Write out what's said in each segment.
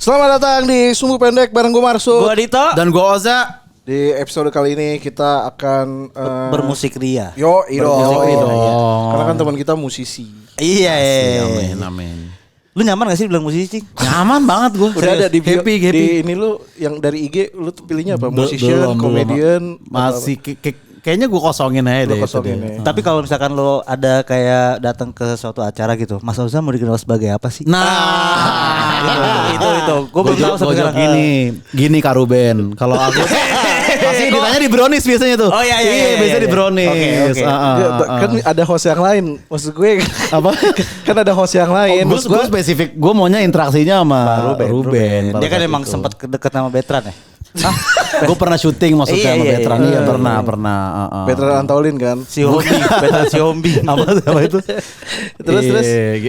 Selamat datang di Sumbu Pendek bareng gue Marso. Gua Dito. Dan gue Oza. Di episode kali ini kita akan bermusik ria. Yo, Yoi dong. Karena kan teman kita musisi. Iya. Amin. Lu nyaman gak sih bilang musisi, Cing? Nyaman banget gue. Udah ada di bio, happy. di ini lu yang dari IG lu tuh pilihnya apa? Musician, Belum. komedian, Masih kayaknya gue kosongin aja deh. kosongin ya. Tapi kalau misalkan lo ada kayak datang ke suatu acara gitu, Mas Oza mau dikenal sebagai apa sih? Itu. Gue belum tahu sampai sekarang. Gini Kak Ruben. Kalau aku pasti ditanya di Brownies biasanya tuh. Oh iya. Biasanya di Brownies. Oke. Kan ada host yang lain. Maksud gue Apa? kan ada host yang lain. Gue spesifik. Gue maunya interaksinya sama Ruben. Dia kan emang sempat deket sama Betran ya? Gue pernah syuting maksudnya sama Betran. Iya pernah. Veteran Antaulin kan. Si Hombi, Betran si Hombi. Apa itu? Terus.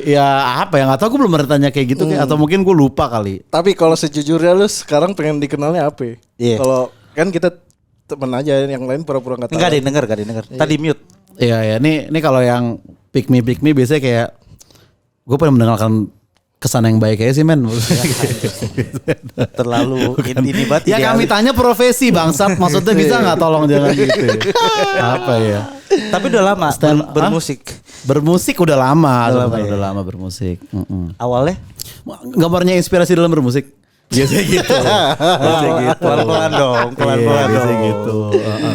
Ya apa ya, nggak tahu, gue belum pernah tanya kayak gitu atau mungkin gue lupa kali. Tapi kalau sejujurnya lu sekarang pengen dikenalnya apa? Iya. Kalau kan kita temen aja, yang lain pura-pura nggak tahu. Enggak denger. Tadi mute. Iya. Ini kalau yang pick me biasanya kayak gue pengen mendengarkan kesan yang baik aja sih men. Terlalu ini banget. Ya kami tanya profesi bangsat, maksudnya bisa nggak tolong jangan gitu. Apa ya? Tapi udah lama bermusik. Bermusik udah lama bermusik. Awalnya Gambarnya inspirasi dalam bermusik. Biasanya gitu. pelan-pelan dong. Biasanya gitu.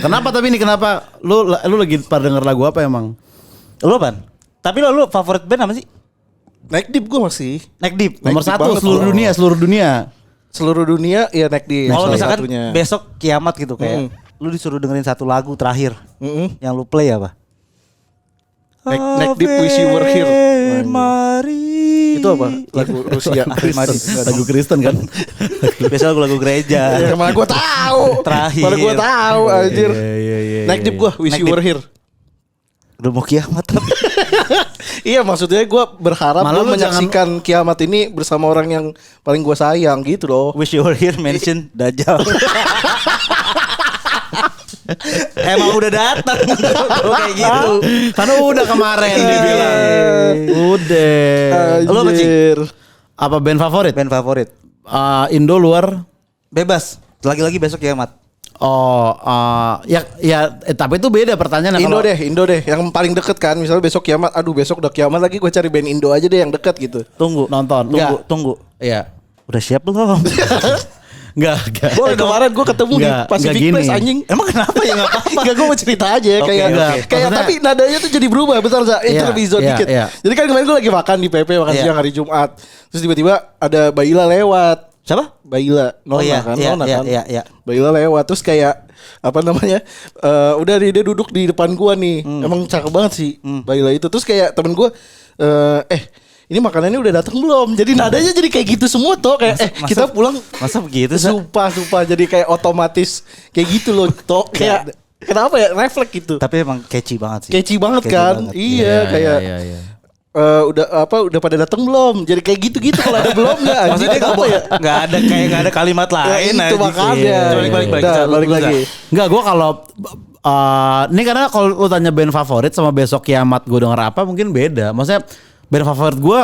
Kenapa tapi ini kenapa? Lu lagi pada denger lagu apa emang? Lu apaan? Tapi lu favorit band apa sih? Naik Deep gue masih. Naik Deep. Nomor Deep 1 banget seluruh dunia. Seluruh dunia ya Naik Deep. Kalau salah misalkan satunya. besok kiamat gitu kayak lu disuruh dengerin satu lagu terakhir. Yang lu play apa? Naik Deep Wish You Were Here. Mari. Itu apa? Lagu Rusia. Lagu Kristen kan. Biasa lagu gereja. Ya, mana gue tahu. Terakhir. Mana gue tahu anjir. Iya. Naik Deep gue Wish Naik You Deep. Were Here. Udah mau kiamat tapi. Iya, maksudnya gue berharap Malah gue lu menyaksikan kiamat ini bersama orang yang paling gue sayang gitu loh. Wish You Were Here mention Dajjal. Emang udah datang kayak gitu. Karena udah kemarin dia bilang. Udah. Lu apa, Cing? Anjir. Apa band favorit? Band favorit. Indo luar. Bebas. Lagi-lagi besok kiamat. Tapi itu beda pertanyaan. Indo deh yang paling deket kan. Misalnya besok kiamat, aduh besok udah kiamat lagi, gue cari band Indo aja deh yang deket gitu. Tunggu. Nonton. Tunggu. Iya. Udah siap belum? Enggak. Gue kemarin gue ketemu di Nggak, Pacific nggak Place gini. anjing. Emang kenapa ya nggak apa-apa? Enggak, gue mau cerita aja Oke, kayak Maksudnya- tapi nadanya tuh jadi berubah, betul Za? Itu Iya, lebih zone iya, dikit. iya. Jadi kan kemarin gue lagi makan di PP, makan Iya. siang hari Jumat. Terus tiba-tiba ada Baila lewat. Siapa? Baila, Nona kan. Iya. Baila lewat terus kayak apa namanya? Udah dia duduk di depan gua nih. Emang cakep banget sih Baila itu. Terus kayak temen gua ini makanannya udah datang belum? Jadi nadanya jadi kayak gitu semua tuh kayak kita pulang. Masa begitu sih? Sumpah jadi kayak otomatis kayak gitu loh toh kayak kenapa ya refleks gitu. Tapi emang catchy banget sih. Catchy banget kan? Iya kayak Iya. udah pada datang belum? Jadi kayak gitu-gitu kalau ada belum enggak anjing? Maksudnya Apa ya? nggak ada kalimat Ya, lain. itu anjing. makanya. Balik. Udah, balik lagi. Enggak, gue kalau ini karena kalau lu tanya band favorit sama besok kiamat gue denger apa mungkin beda. Maksudnya band favorit gue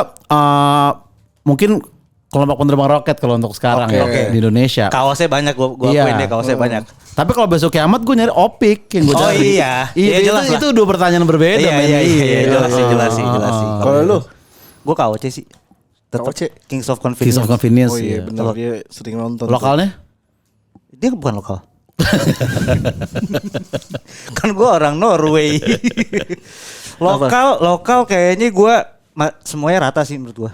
mungkin kelompok penerbang roket kalau untuk sekarang ya Oke. di Indonesia. Kaosnya banyak gue Iya. akuin deh kaosnya banyak. Tapi kalau besok kiamat gue nyari Opik yang gue Oh cari. iya. Iya, jelas lah. itu dua pertanyaan berbeda. men. Iya, jelas sih. Kalau lu Gue KOC sih. Tetap KOC. Kings of Convenience. Piece of convenience. oh iya iya. benar dia sering nonton. Lokalnya? Dia bukan lokal. Kan gue orang Norway. lokal kayaknya gue semuanya rata sih menurut gue.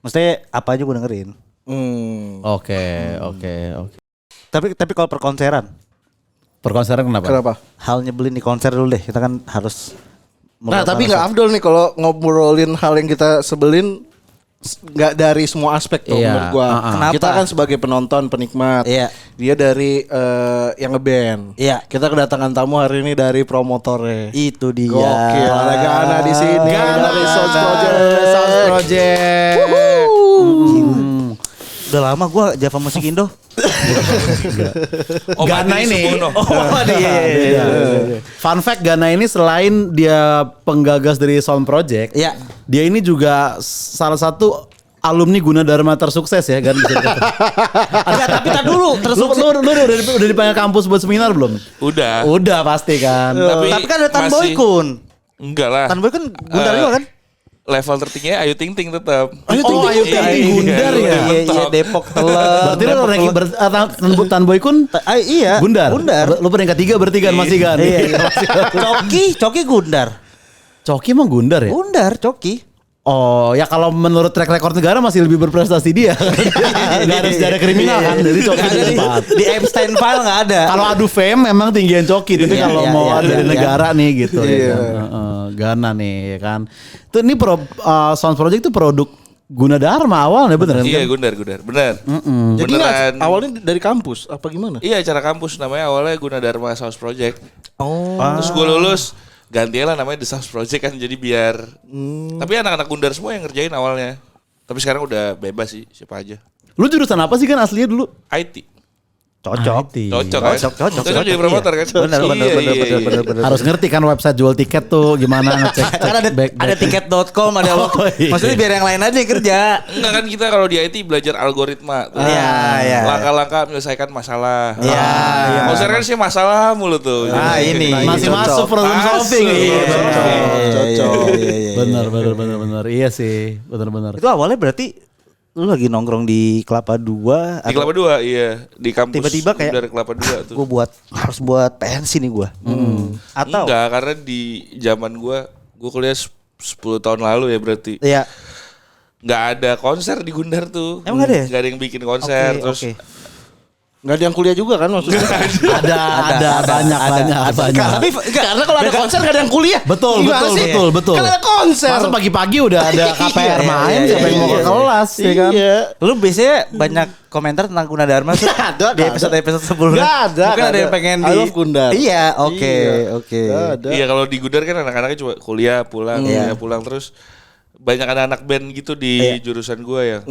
Maksudnya apa aja gue dengerin. Oke. Tapi kalau perkonseran, Perkonseran kenapa? Kenapa? hal nyebelin di konser dulu deh. Kita kan harus. Nah tapi nggak afdol nih kalau ngobrolin hal yang kita sebelin nggak dari semua aspek tuh Iya. menurut gua. Kenapa? Kita kan sebagai penonton penikmat. Iya. Dia dari yang ngeband. Iya. Kita kedatangan tamu hari ini dari promotornya. Itu dia. Gokil, ada Gana di sini dari Sounds Project. Udah lama gue Java Musik Indo. Gana ini. Iya. Fun fact, Gana ini selain dia penggagas dari Sound Project, Iya. dia ini juga salah satu alumni Gunadarma tersukses ya kan bisa dikatakan. Enggak, tapi tar dulu Lu udah dipanggil kampus buat seminar belum? Udah pasti kan. Tapi kan ada Tan Boy Kun. Enggak lah. Tan Boy kan Gundar juga kan? Level tertingginya Ayu Ting Ting tetap. Ayu Ting Ting Gundar ya. Iya, Depok telat. Berarti lu ranking Tan Boy Kun Iya. Gundar. Lu peringkat 3 berarti kan masih kan. Iya. Coki Gundar. Coki emang Gundar ya? Gundar, Coki. Oh ya kalau menurut track record negara masih lebih berprestasi dia. Gak ada sejarah kriminal kan. Jadi Coki di depan. Di Epstein file gak ada. Kalau adu fame memang tinggian Coki. Tapi Iya, kalau iya, mau iya, ada di iya. negara nih gitu ya Iya. kan. Ghana nih ya kan. Itu ini Sound Project itu produk Gunadarma awalnya bener kan? Iya Gundar. Bener. Jadi Beneran. awalnya dari kampus apa gimana? Iya acara kampus namanya awalnya Gunadarma Sound Project. Oh. Terus gue lulus ganti lah namanya The Sound Project kan jadi biar. Tapi anak-anak Gundar semua yang ngerjain awalnya. Tapi sekarang udah bebas sih siapa aja. Lu jurusan apa sih kan aslinya dulu? IT. Cocok. Cocok kan? Cocok. jadi promotor kan? Benar. Iya. Harus ngerti kan website jual tiket tuh gimana ngecek. Kan ada tiket.com, ada iya. maksudnya biar yang lain aja yang kerja. Enggak kan kita kalau di IT belajar algoritma. tuh. Iya. Langkah-langkah menyelesaikan masalah. Iya. Mau kan sih masalah mulu tuh. Ah, ini. Masih Cocok. masuk problem solving. Masuk. Cocok. Bener. Iya sih, bener. Itu awalnya berarti lu lagi nongkrong di Kelapa 2 Di Kelapa 2 iya. Di kampus Tiba-tiba kayak dari Kelapa 2 tuh. gue harus buat pensi nih gue. Atau Enggak, karena di zaman gue kuliah 10 tahun lalu ya berarti. ya Nggak ada konser di Gundar tuh. Emang nggak ada ya? Nggak ada yang bikin konser. Terus Nggak ada yang kuliah juga kan maksudnya? Ada banyak. Tapi karena kalau ada konser nggak ada yang kuliah. Betul. Kan ada konser. Masa pagi-pagi udah ada KPR main, siapa yang mau ke kelas ya kan? Iya. lu biasanya banyak komentar tentang Gunadarma tuh Ada, di episode sebelumnya. Nggak ada, Mungkin ada nggak yang ada. pengen I love Gundar. Iya, oke. Nggak ada. iya kalau di Gundar kan anak-anaknya cuma kuliah pulang terus banyak anak-anak band gitu di jurusan gue yang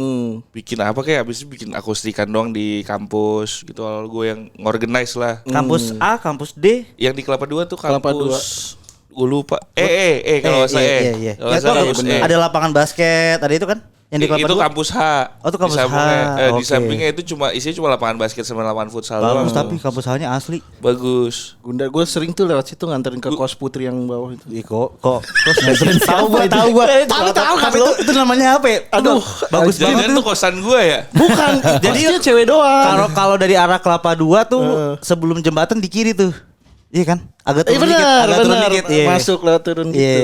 bikin apa kayak abis itu bikin akustikan doang di kampus gitu. Kalau gue yang ngorganize lah. Kampus A, kampus D. Yang di Kelapa 2 tuh Kelapa kampus gue lupa. Kalau nggak salah Iya. Kalau nggak salah kampus E. Ada lapangan basket, ada itu kan? Yang di Kelapa Itu 2. kampus H. Oh, itu kampus Di sampingnya, H. di Oke. sampingnya itu isinya cuma lapangan basket sama lapangan futsal doang. Bagus tapi kampus A-nya asli. Bagus. Gundar gue sering tuh lewat situ nganterin ke kos putri yang bawah itu. Ih, kok Tahu gua. tahu kan itu namanya apa ya? Aduh, bagus Jadi banget itu kosan gue ya. Bukan, Jadi kosnya cewek doang. Kalau dari arah Kelapa 2 tuh sebelum jembatan di kiri tuh. Iya kan? Agak turun dikit, benar, agak turun benar. dikit. Iya. Masuk lewat turun gitu.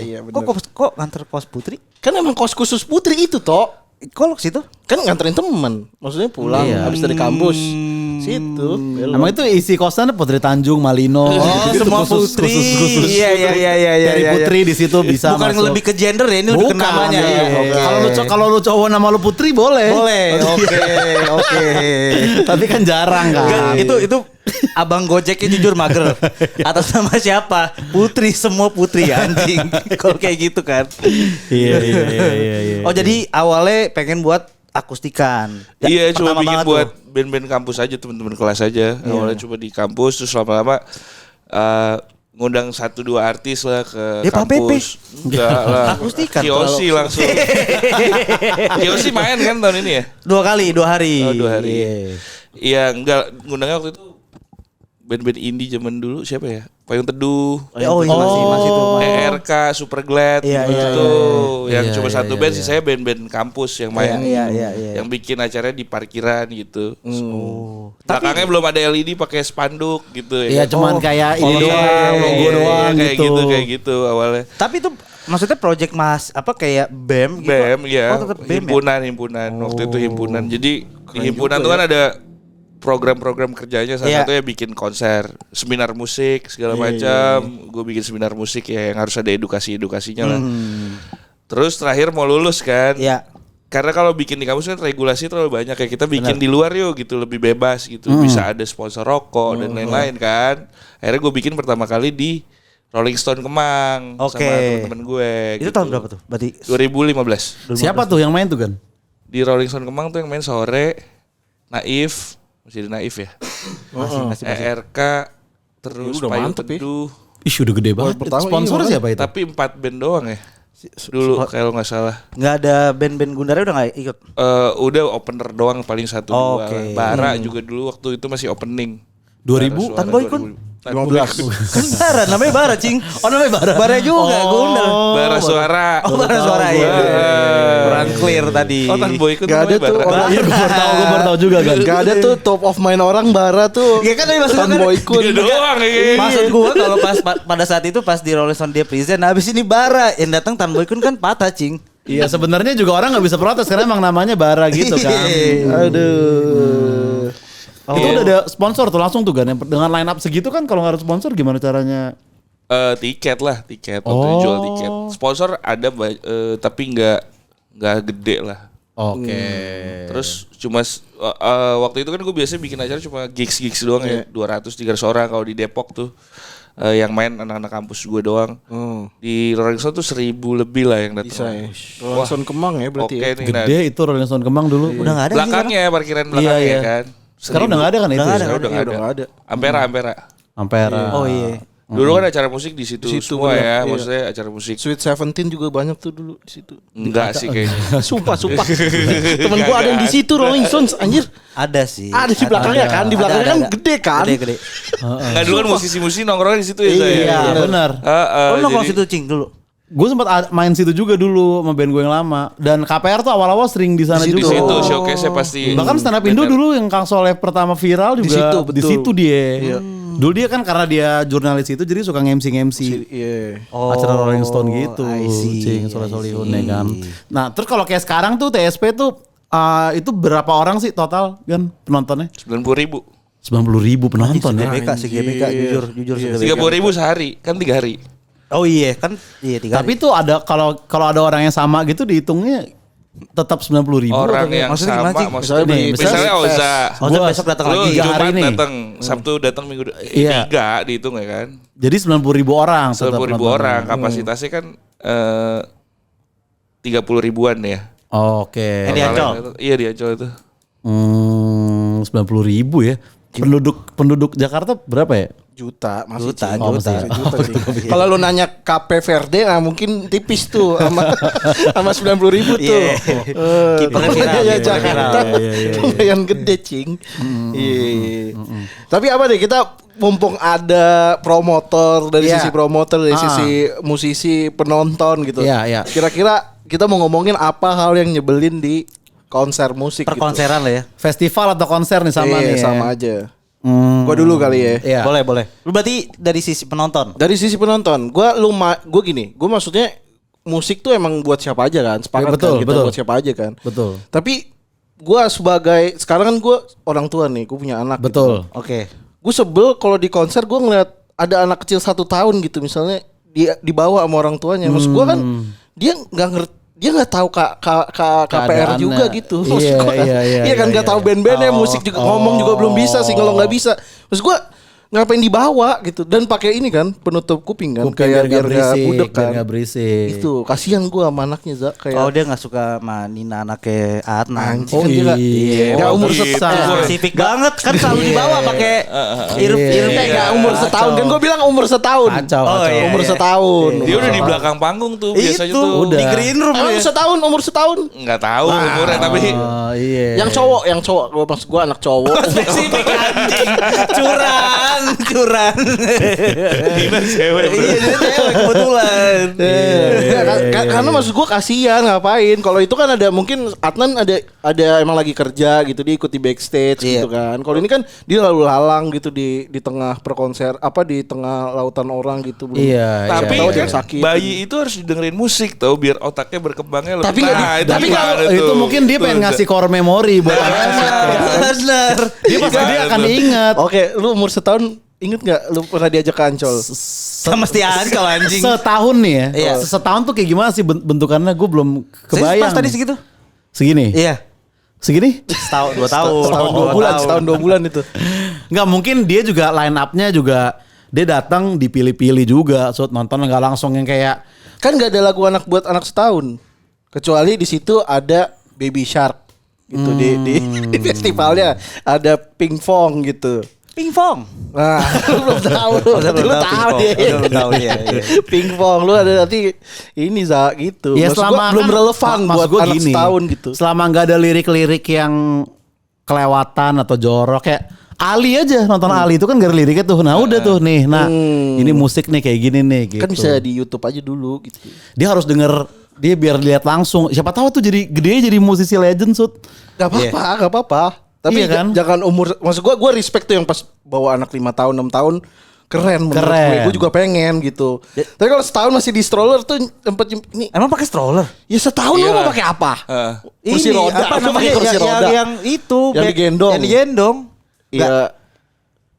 Iya, benar. Kok nganter kos putri? Kan emang kos khusus putri itu toh. Kok lo ke situ? Kan nganterin temen. Maksudnya pulang habis dari kampus. Situ. Emang itu isi kosan Putri Tanjung, Malino. Oh, semua putri. Iya. Dari Putri di situ bisa Bukan masuk. lebih ke gender ya, ini lebih ke Bukan, namanya. iya. Oke. Kalau lu cowok nama lu Putri boleh. Boleh. Oke. Tapi kan jarang kan. Enggak, itu abang Gojeknya jujur mager. Atas nama siapa? Putri, semua putri anjing. Kalau kayak gitu kan. Iya. Oh, jadi awalnya pengen buat akustikan. Iya cuma pertama bikin banget buat tuh. band-band kampus aja teman-teman kelas aja. Awalnya cuma di kampus terus lama-lama ngundang 1-2 artis lah ke Ya, Pak Pepe. kampus. Enggak lah. Akustikan Kiyoshi langsung. Kiyoshi main kan tahun ini ya? 2 hari. Oh 2 hari. Iya enggak ngundangnya waktu itu band-band indie zaman dulu siapa ya? Payung Teduh. Oh, iya, masih tuh. ERK, Super Glad Iya, gitu. iya, Yang cuma satu band sih saya band-band kampus yang main. Iya. Yang bikin acaranya di parkiran gitu. Oh. Belakangnya belum ada LED pakai spanduk gitu Iya ya. cuman kayak ini Iya, doang, logo iya, doang kayak gitu. kayak gitu awalnya. Tapi itu maksudnya project apa kayak BEM gitu? BEM ya. Oh, tetap BEM ya? Himpunan. Waktu itu himpunan. Jadi di himpunan tuh kan ada program-program kerjanya salah satunya bikin konser, seminar musik segala macam. Gue bikin seminar musik ya yang harus ada edukasinya lah. Terus terakhir mau lulus kan. Iya. Karena kalau bikin di kampus kan regulasi terlalu banyak ya. Kita bikin di luar yuk gitu lebih bebas gitu. Bisa ada sponsor rokok dan lain-lain kan. Akhirnya gue bikin pertama kali di Rolling Stone Kemang Oke. sama teman-teman gue. Itu tahun berapa tuh? Berarti 2015. Siapa tuh yang main tuh kan? Di Rolling Stone Kemang tuh yang main Sore, Naif, masih ada Naif ya. masih. ERK terus udah Payung mantep ya. Teduh. Ih udah gede banget. pertama Sponsor iya, siapa itu? Tapi 4 band doang ya. Dulu kalau nggak salah. Nggak ada band-band Gundara udah nggak ikut. Udah opener doang paling 1-2. Oke. Bara juga dulu waktu itu masih opening. 2000 Tan Boy Kun? 15. Kan Bara, namanya Bara cing. Oh namanya Bara. Bara juga Gundar. Bara Suara. Oh Bara Suara ya. Kurang clear tadi. Oh Tan Boy Kun Gak ada namanya tuh Bara. orang. Iya gue baru tahu juga kan. Gak ada tuh top of mind orang bara tuh. Ya kan tadi maksud Tan gua kan- Boy Kun. Dia doang ya. Maksud gua kalau pada saat itu pas di Rolling Stone dia present, habis ini Bara yang datang Tan Boy Kun kan patah cing. Iya sebenarnya juga orang nggak bisa protes karena emang namanya Bara gitu kan. Aduh. Itu udah ada sponsor tuh langsung tuh kan. Dengan line up segitu kan kalau nggak ada sponsor gimana caranya? Tiket waktu itu jual tiket. Sponsor ada tapi nggak gede lah. Oke. Terus cuma waktu itu kan gue biasanya bikin acara cuma gigs doang ya, 200-300 orang kalau di Depok tuh. Yang main anak-anak kampus gue doang. Di Rolling Stone tuh 1.000 lebih lah yang datang. Bisa ya. Rolling Stone Kemang ya berarti Oke ya. nih. Gede itu Rolling Stone Kemang dulu. Udah nggak ada sih Belakangnya parkiran belakangnya Iya. kan. Sekarang udah nggak ada kan itu? Udah nggak ya? ada. Udah nggak ada. Ampera. Ampera. Oh iya. Dulu kan acara musik di situ semua bener, ya, iya. maksudnya acara musik. Sweet 17 juga banyak tuh dulu di situ. Enggak sih kayaknya. Sumpah. Temen gua ada yang di situ Rolling Stones anjir. Ada sih. Ada di belakangnya kan, di belakangnya kan gede kan. Gede. Enggak dulu kan musisi-musisi nongkrongnya di situ ya saya. Iya benar. Oh nongkrong jadi- situ cing dulu. Gue sempat main situ juga dulu sama band gue yang lama. Dan KPR tuh awal-awal sering di sana Di juga. situ showcase-nya pasti. Bahkan stand up Indo dulu yang Kang Soleh pertama viral juga Di situ, di betul. situ dia. Dulu dia kan karena dia jurnalis itu jadi suka MC Iya. acara Rolling Stone gitu. I see, Cing Soleh Solihun ya kan. Nah, terus kalau kayak sekarang tuh TSP tuh itu berapa orang sih total kan penontonnya? 90.000. 90.000 penonton ya. GBK jujur Iya. 30.000 sehari, kan 3 hari. Oh iya kan iya 3 Tapi tuh ada kalau ada orang yang sama gitu dihitungnya tetap 90.000. Orang atau kayak- yang maksudnya sama gimana, Cing? maksudnya Nih, misalnya Oza. Oza Gua besok datang Lu lagi. 3 hari Jumat nih. datang, Sabtu datang, Minggu Iya. 3 dihitung ya kan. Jadi 90.000 orang. tetap 10.000 penonton. orang, kapasitasnya kan 30.000-an ya. Oke. Di Ancol? Iya di Ancol itu. 90.000 ya. Penduduk Jakarta berapa ya? Juta masih Juta, Cing. Oh, Juta, masih. juta, Cing. Kalau lu nanya KP Verde nah mungkin tipis tuh sama 90.000 tuh. Iya. Kipernya viral, Ya kipernya Jakarta viral. lumayan gede cing. Iya. Tapi apa deh kita mumpung ada promotor dari Iya. sisi promotor dari Ah. sisi musisi penonton gitu. Iya, iya. Kira-kira kita mau ngomongin apa hal yang nyebelin di konser musik Perkonseran lah ya. Festival atau konser nih sama iya, nih. sama ya? aja. Hmm. Gua dulu kali ya. Iya. Boleh. Lu berarti dari sisi penonton. Dari sisi penonton, gue gini, gue maksudnya musik tuh emang buat siapa aja kan, sepakat Ya, betul, kan kita betul. buat siapa aja kan. Betul. Tapi gue sebagai sekarang kan gue orang tua nih, gue punya anak. Betul. Oke. Gue sebel kalau di konser gue ngeliat ada anak kecil 1 tahun gitu misalnya dia dibawa sama orang tuanya. Maksud gue kan dia nggak ngerti. Dia nggak tahu KPR Keadaannya. juga gitu. Iya, Maksud gua kan, iya, kan nggak iya, tahu iya. band-bandnya, musik juga ngomong juga belum bisa sih kalau nggak bisa. Maksud gue ngapain dibawa gitu dan pakai ini kan penutup kuping kan kayak biar nggak budek kan. Biar gak berisik. Itu kasihan gue sama anaknya Zak kayak Oh dia nggak suka sama Nina anaknya Adnan. anjing Oh, kan dia nggak- iya. nggak umur gitu. setahun. Spesifik banget kan selalu dibawa pakai irup Nggak umur setahun kan gue bilang umur setahun. Kacau, Oh, kacau. iya. Umur setahun. Dia udah di belakang panggung tuh biasanya Itu tuh. Udah. di green room Emang ya. setahun umur setahun. Nggak tahu umurnya tapi Oh, iya. Yang cowok gue maksud gue anak cowok. Spesifik anjing. Curang. Dina cewek. Iya dia cewek kebetulan. Iya, karena maksud gue kasihan ngapain. Kalau itu kan ada mungkin Adnan ada emang lagi kerja gitu dia ikut di backstage Iya. gitu kan. Kalau ini kan dia lalu lalang gitu di tengah perkonser di tengah lautan orang gitu belum. Iya, Tapi tahu kan dia sakit. bayi itu harus didengerin musik tau biar otaknya berkembangnya lebih. Tapi nggak di- itu tapi gimana kalau itu tuh? mungkin dia pengen ngasih core memory buat anak-anak. Benar. Dia pasti dia akan ingat. Oke, lu umur setahun inget nggak lu pernah diajak ke Ancol? Kan mesti Ancol anjing. Setahun nih ya. Iya. Setahun tuh kayak gimana sih bentukannya gue belum kebayang. Pas tadi segitu. Segini. Iya. Segini? Setahun 2 tahun. Setahun 2 bulan itu. Nggak mungkin dia juga line up-nya juga dia datang dipilih-pilih juga. So nonton nggak langsung yang kayak Kan nggak ada lagu anak buat anak setahun. Kecuali di situ ada Baby Shark gitu di festivalnya ada Pink Fong gitu. Pingpong. Nah, lu belum tahu. Nanti lu tahu deh. Belum tahu ya. Pingpong lu ada nanti ini Za gitu. Ya Maksud selama gua belum kan, relevan maksud buat gua anak gini, setahun gitu. Selama nggak ada lirik-lirik yang kelewatan atau jorok kayak Ali aja nonton Ali itu kan gak ada liriknya tuh. Nah udah tuh nih. Nah ini musik nih kayak gini nih gitu. Kan bisa di YouTube aja dulu gitu. Dia harus denger, dia biar lihat langsung. Siapa tahu tuh jadi musisi legend Sud. Gak apa-apa, gak apa-apa. Tapi Iya kan? jangan umur, maksud gue respect tuh yang pas bawa anak 5 tahun, 6 tahun. Keren menurut Keren. gue juga pengen gitu. Tapi kalau setahun masih di stroller tuh tempat ini. Emang pakai stroller? Ya setahun lu Iyalah. mau pakai apa? Ini Kursi roda, apa lu namanya pakai kursi roda. yang itu Yang digendong. Yang digendong. Iya.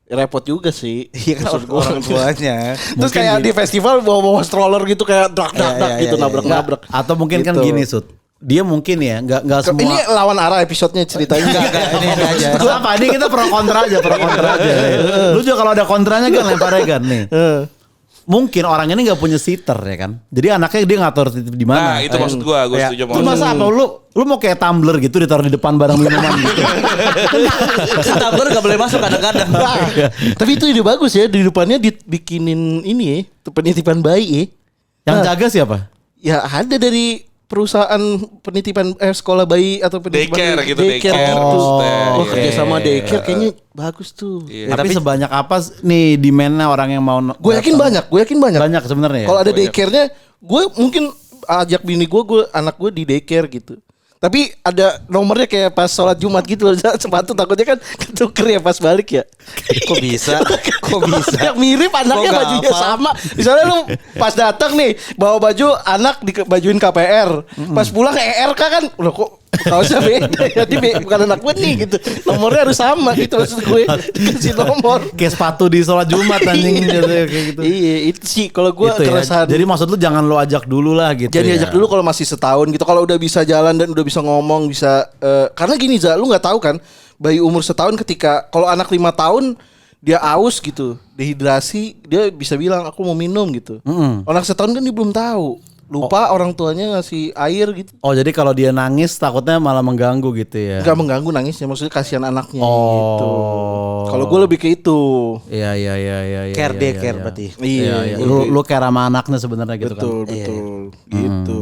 Repot juga sih. Iya kan Maksud gua. orang tuanya. Terus kayak di festival bawa stroller gitu kayak dak gitu nabrak-nabrak. Atau mungkin kan Gitu. gini Sud. Dia mungkin ya nggak semua. Ini lawan arah episodenya ceritanya. Ini aja. Apa ini kita pro kontra aja. Lu juga kalau ada kontranya kan lemparnya kan nih. Mungkin orang ini nggak punya sitter ya kan. Jadi anaknya dia ngatur di Nah mana. itu maksud gue Ya. setuju Itu sama masa apa lu mau kayak tumbler gitu ditaruh di depan barang minuman gitu. Kan tumbler gak boleh masuk kadang-kadang. Tapi itu ide bagus ya, di depannya dibikinin ini ya, penitipan bayi ya. Yang jaga siapa? Ya ada dari perusahaan penitipan sekolah bayi atau penitipan Daycare gitu, daycare daycare. gitu. Oh, Oh, kerja sama oke. daycare kayaknya bagus tuh. Iya. Tapi sebanyak apa nih demand-nya orang yang mau Gue yakin banyak, Banyak sebenarnya ya. Kalau ada daycare-nya, gue mungkin ajak bini gue anak gue di daycare gitu. Tapi ada nomornya kayak pas sholat Jumat gitu loh. Sepatu takutnya kan ketuker ya pas balik ya. Kok bisa? Kok bisa? Yang mirip anaknya Kok nggak bajunya hafal? sama. Misalnya lu pas datang nih bawa baju anak bajuin KPR. Pas pulang ERK kan. Loh kok kaosnya beda. Jadi bukan anak gue nih gitu. Nomornya harus sama gitu maksud gue. Dikasih nomor. Kayak sepatu di sholat Jumat anjing gitu, kayak gitu. Iya itu sih kalau gue Gitu ya. keresahan. Jadi maksud lu jangan lu ajak dulu lah gitu. Jadi ya. ajak dulu kalau masih setahun gitu. Kalau udah bisa jalan dan udah bisa ngomong bisa karena gini Za, lu nggak tahu kan bayi umur setahun ketika kalau anak 5 tahun dia aus gitu, dehidrasi, dia bisa bilang aku mau minum gitu. Anak setahun kan dia belum tahu. Lupa orang tuanya ngasih air gitu. Oh jadi kalau dia nangis takutnya malah mengganggu gitu ya. Gak mengganggu nangisnya, maksudnya kasihan anaknya Oh. gitu. Kalau gue lebih ke itu. Iya. Care iya, daycare iya. berarti. Iya. Lu care sama anaknya sebenarnya gitu Betul, kan. betul. Gitu.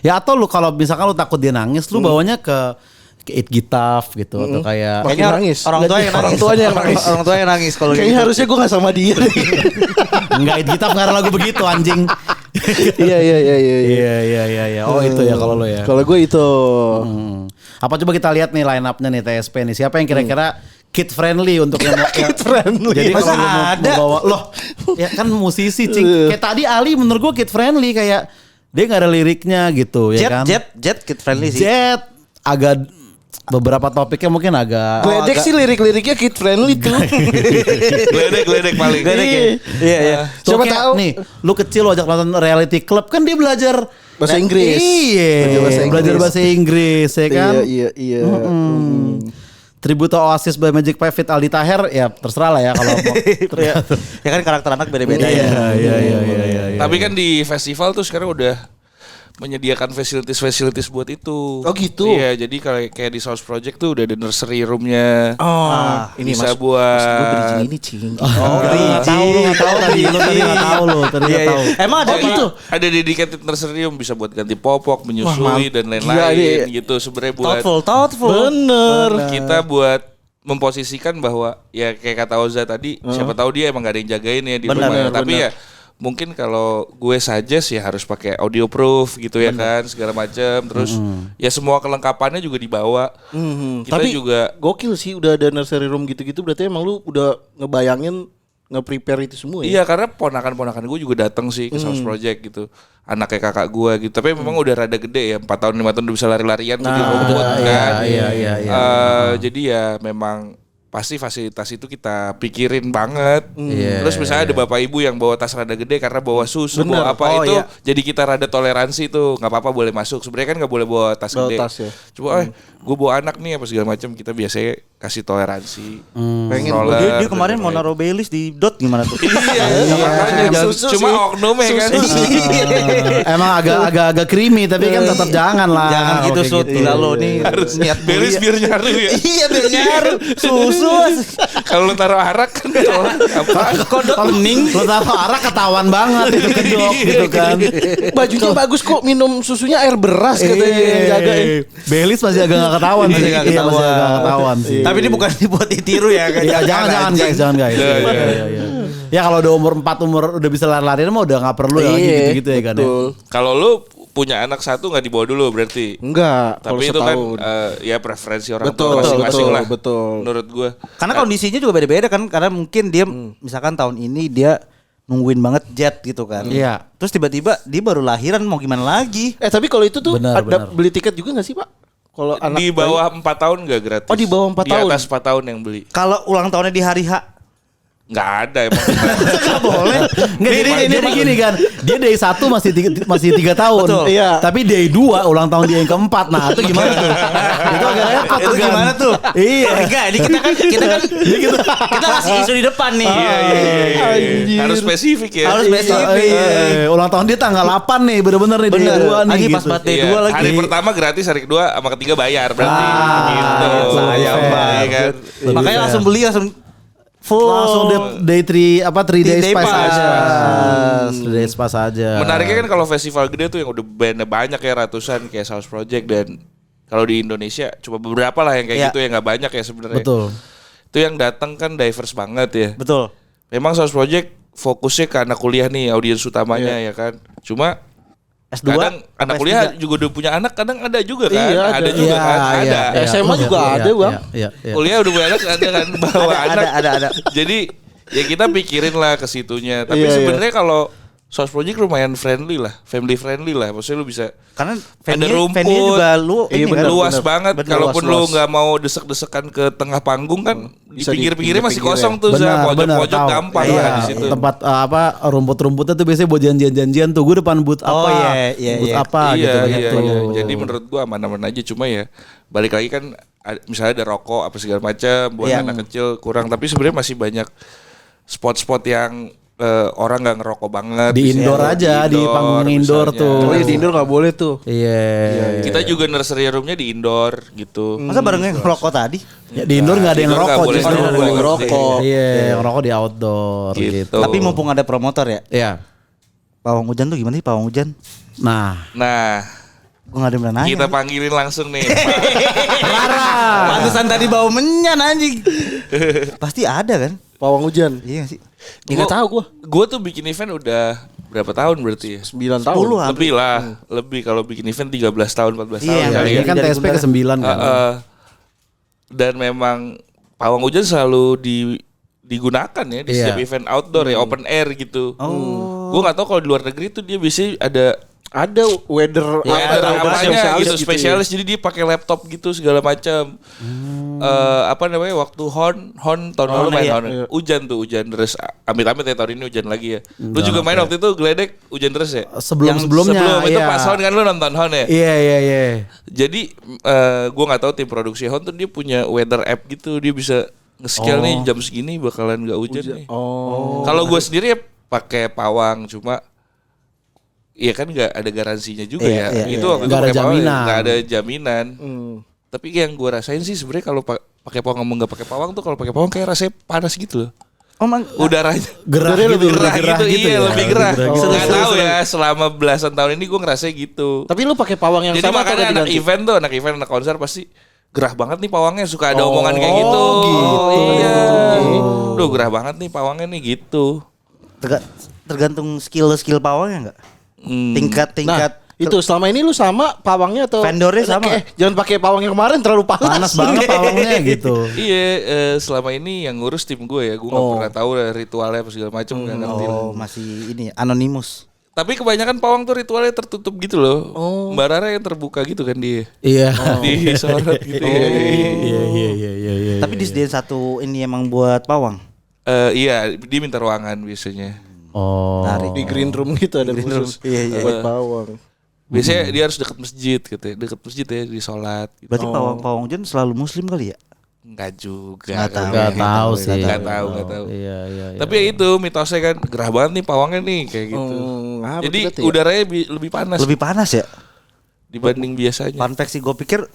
Ya atau lu kalau misalkan lu takut dia nangis, lu bawanya ke Eat Gitaf gitu atau kayak Makin nangis. Orang tua yang Orang nangis. tuanya yang nangis. Orang tua yang nangis kalau Kayaknya gitu. harusnya gue gak sama dia nih. enggak Eat Gitaf nggak ada lagu begitu anjing. Iya. Iya. Oh itu ya kalau lu ya. Kalau gue itu. Apa coba kita lihat nih line up-nya nih TSP nih. Siapa yang kira-kira kid friendly untuk yang Kid friendly. Jadi Masa kalau lu mau ada? bawa loh, ya kan musisi cing. Kayak tadi Ali menurut gue kid friendly kayak dia nggak ada liriknya gitu ya kan. Jet kid friendly sih. Jet agak beberapa topiknya mungkin agak Gledek sih lirik-liriknya kid friendly tuh. Geledek paling. Iya. Tuh Siapa kayak tahu. nih, lu kecil lu ajak nonton reality club kan dia belajar Bahasa Inggris. Iya, belajar bahasa Inggris ya kan. Iya. Tributo Oasis by Magic 5 Fit Aldi Taher ya terserah lah ya kalau mau. Ya kan karakter anak beda-beda ya. Iya. Tapi kan di festival tuh sekarang udah menyediakan fasilitas buat itu. Oh, gitu? Iya, jadi kayak di Source Project tuh udah ada nursery room-nya. Oh, ini bisa buat gue bridging ini cing. Oh, nggak tahu lu tadi nggak tahu. Emang ada Oh, gitu? Ada dedicated nursery room bisa buat ganti popok, menyusui dan Gila, lain-lain iya. gitu. Sebenarnya buat Thoughtful. Bener. kita buat memposisikan bahwa ya kayak kata Oza tadi, siapa tahu dia emang gak ada yang jagain ya di Benar, rumahnya. benar. Tapi ya mungkin kalau gue suggest ya harus pakai audio proof gitu ya kan segala macam. Terus ya semua kelengkapannya juga dibawa. Kita Tapi juga gokil sih udah ada nursery room gitu-gitu berarti emang lu udah ngebayangin nge-prepare itu semua ya. iya karena ponakan-ponakan gue juga datang sih ke Source Project gitu. Anaknya kakak gue gitu. Tapi memang udah rada gede ya. 4 tahun 5 tahun udah bisa lari-larian tuh di rumput kan. Iya. Jadi ya memang pasti fasilitas itu kita pikirin banget. Iya, Terus misalnya ada bapak ibu yang bawa tas rada gede karena bawa susu, Bener. bawa apa Oh, itu, iya. jadi kita rada toleransi tuh, nggak apa-apa boleh masuk. Sebenarnya kan nggak boleh bawa tas Bawa gede. tas ya. Coba, gue bawa anak nih apa segala macam, kita biasanya kasih toleransi. Pengen Dia kemarin mau naruh Baileys di dot gimana tuh? Iya, makanya susu cuma sih. oknumnya kan. Emang agak creamy tapi kan tetap jangan lah. Jangan kalau gitu kayak Sud. Gila lo nih Harus niat Baileys biar nyaru ya. Iya biar nyaru. Susu. Kalau lu taruh arak kan apa? Kodok bening. Lo tahu arah ketahuan banget itu kedok gitu kan. Bajunya bagus kok, minum susunya air beras katanya yang jagain. Baileys masih agak gak ketahuan sih. Masih nggak Iya, masih ketahuan. agak ketahuan sih. Tapi ini bukan dibuat ditiru ya kan. Iya, jangan guys, jangan guys. Iya, iya. Iya. Ya kalau udah umur 4 udah bisa lari-lari mah udah gak perlu ya gitu-gitu ya kan ya. Betul. Kalau lu punya anak satu nggak dibawa dulu berarti. Enggak, kalau Tapi itu kan setahun. ya preferensi orang Betul, tua masing-masing betul, lah. betul. Menurut gue. Karena kondisinya juga beda-beda kan. Karena mungkin dia misalkan tahun ini dia nungguin banget jet gitu kan. Iya. Terus tiba-tiba dia baru lahiran mau gimana lagi? Tapi kalau itu tuh Benar, ada benar. beli tiket juga gak sih Pak? Kalau anak Di bawah 4 tahun nggak gratis. Oh, di bawah 4 tahun? Di atas 4 tahun yang beli. Kalau ulang tahunnya di hari H Nggak ada emang. nggak boleh. Enggak jadi gini kan. Dia day 1 masih 3 tahun. Betul. Iya. Tapi day 2 ulang tahun dia yang keempat. Nah, itu gimana tuh? Itu agak repot Itu tuh kan. gimana tuh? Iya. Enggak, ini kita kasih isu di depan nih. Iya. Anjir. Harus spesifik ya. Harus spesifik. Iya. Ulang tahun dia tanggal 8 nih, bener-bener nih day Bener. 2 nih. Lagi gitu. pas birthday Iya, 2 lagi. hari pertama gratis, hari kedua sama ketiga bayar berarti. Gitu. sayang Iya banget. kan. Makanya langsung beli langsung full. Langsung day 3 3 days day pas pass. aja. 3 days pas aja. Menariknya kan kalau festival gede tuh yang udah bandnya banyak ya ratusan kayak South Project dan kalau di Indonesia cuma beberapa lah yang kayak Iya. gitu yang nggak banyak ya sebenarnya. Betul. Itu yang datang kan diverse banget ya. Betul. Memang South Project fokusnya ke anak kuliah nih audiens utamanya ya kan. Cuma S2 kadang anak apa kuliah S3? juga udah punya anak kadang ada juga kan. Iya, ada. Ada juga Iya, kan. iya, Ada. iya. SMA juga ada, Bang. Iya. Kuliah udah punya anak ada kan bawa anak. Ada. Jadi ya kita pikirin lah ke situnya. Tapi Iya, sebenarnya kalau South Project lumayan friendly lah, family friendly lah. Maksudnya lu bisa Karena ada rumput, venue juga lu Iya, ini bener. kan. luas banget. Bener, Kalaupun lu luas-luas. nggak mau desek-desekan ke tengah panggung kan di Bisa di pinggir-pinggirnya masih pinggir-pinggir kosong tuh, Benar, pojok-pojok tahu. gampang Iya, lah di situ. tempat rumput-rumputnya tuh biasanya buat janjian-janjian tuh. Gue depan booth apa? Oh, iya, booth iya. apa Iya, gitu. iya. Jadi menurut gua aman-aman aja, cuma ya balik lagi kan misalnya ada rokok apa segala macam buat Iya. anak kecil kurang, tapi sebenarnya masih banyak spot-spot yang orang nggak ngerokok banget Di indoor aja, di panggung indoor misalnya. tuh. Oh iya di indoor gak boleh tuh. Iya. Kita juga nursery roomnya di indoor gitu. Masa barengnya ngerokok tadi? Ya, di indoor nggak ada yang Indoor nggak rokok boleh justru. nggak boleh ngerokok. Iya, yang rokok di outdoor Gitu. gitu. Tapi mumpung ada promotor ya. Iya. Pawang hujan tuh gimana sih pawang hujan? Nah, Nah, Gua gak ada yang pernah nanya. kita panggilin langsung nih. Pantesan tadi bau menyan anjing. Pasti ada kan? Pawang hujan. Iya gak sih? Nggak tahu gua. Gue tuh bikin event udah berapa tahun berarti ya? 9 tahun. 10 hampir. Lebih lah, lebih kalau bikin event 13 tahun, 14 tahun Iya, kali ini ya. kan Jadi TSP bener. ke-9 kan. Dan memang pawang hujan selalu digunakan ya di Iya. setiap event outdoor ya, open air gitu. Gue nggak tahu kalau di luar negeri tuh dia biasanya ada weather weather apanya spesialis gitu, spesialis. Jadi dia pakai laptop gitu segala macam. Apa namanya waktu Hon tahun lalu main iya. Hon. Hujan terus amit-amit ya tahun ini hujan lagi ya. Lu juga main waktu itu geledek hujan terus ya? Sebelum-sebelumnya. Sebelum itu iya. pas Hon kan lu nonton Hon ya? Iya. Jadi gue nggak tahu tim produksi Hon tuh dia punya weather app gitu, dia bisa nge-scale nih jam segini bakalan nggak hujan nih. Oh. Kalau gue sendiri ya pakai pawang, cuma iya kan nggak ada garansinya juga Iya, ya. iya, Itu iya. waktu itu Nggak ada pakai pawang, jaminan. nggak ada jaminan. Hmm. Tapi yang gue rasain sih sebenarnya kalau pakai pawang sama nggak pakai pawang tuh, kalau pakai pawang kayak rasanya panas gitu loh. Oh mang. Udaranya Gerah Udaranya gitu, lebih lebih gerah gitu, iya ya. lebih gerah. gitu. Nggak tahu ya, selama belasan tahun ini gue ngerasanya gitu. Tapi lu pakai pawang yang Jadi sama atau makanya udah anak diganti? event tuh, anak konser pasti gerah banget nih pawangnya, suka ada omongan kayak gitu. gitu. Iya. Duh gerah banget nih pawangnya nih gitu. Tergantung skill pawangnya enggak? Hmm. Tingkat Itu selama ini lu sama pawangnya atau Vendornya sama. Jangan pakai pawang yang kemarin terlalu panas. Panas banget pawangnya gitu. Iya, selama ini yang ngurus tim gue ya, gue nggak pernah tahu lah ritualnya apa segala macam, nggak ngerti lah. Oh, masih ini anonimus. Tapi kebanyakan pawang tuh ritualnya tertutup gitu loh. Mbak Rara yang terbuka gitu kan dia. Iya. Disorot gitu. Iya. Tapi disediain satu ini emang buat pawang. Iya, dia minta ruangan biasanya. Oh. Tarik. Di green room gitu ada Green khusus. Iya, iya. Buat pawang. Biasanya dia harus dekat masjid gitu ya, dekat masjid ya di sholat. Gitu. Berarti pawang hujan selalu muslim kali ya? Enggak juga. Nggak tahu sih. Enggak tahu. Iya. Tapi ya itu mitosnya kan gerah banget nih pawangnya nih kayak gitu. Jadi udaranya lebih panas Lebih panas ya. dibanding biasanya. Fun fact sih, gue pikir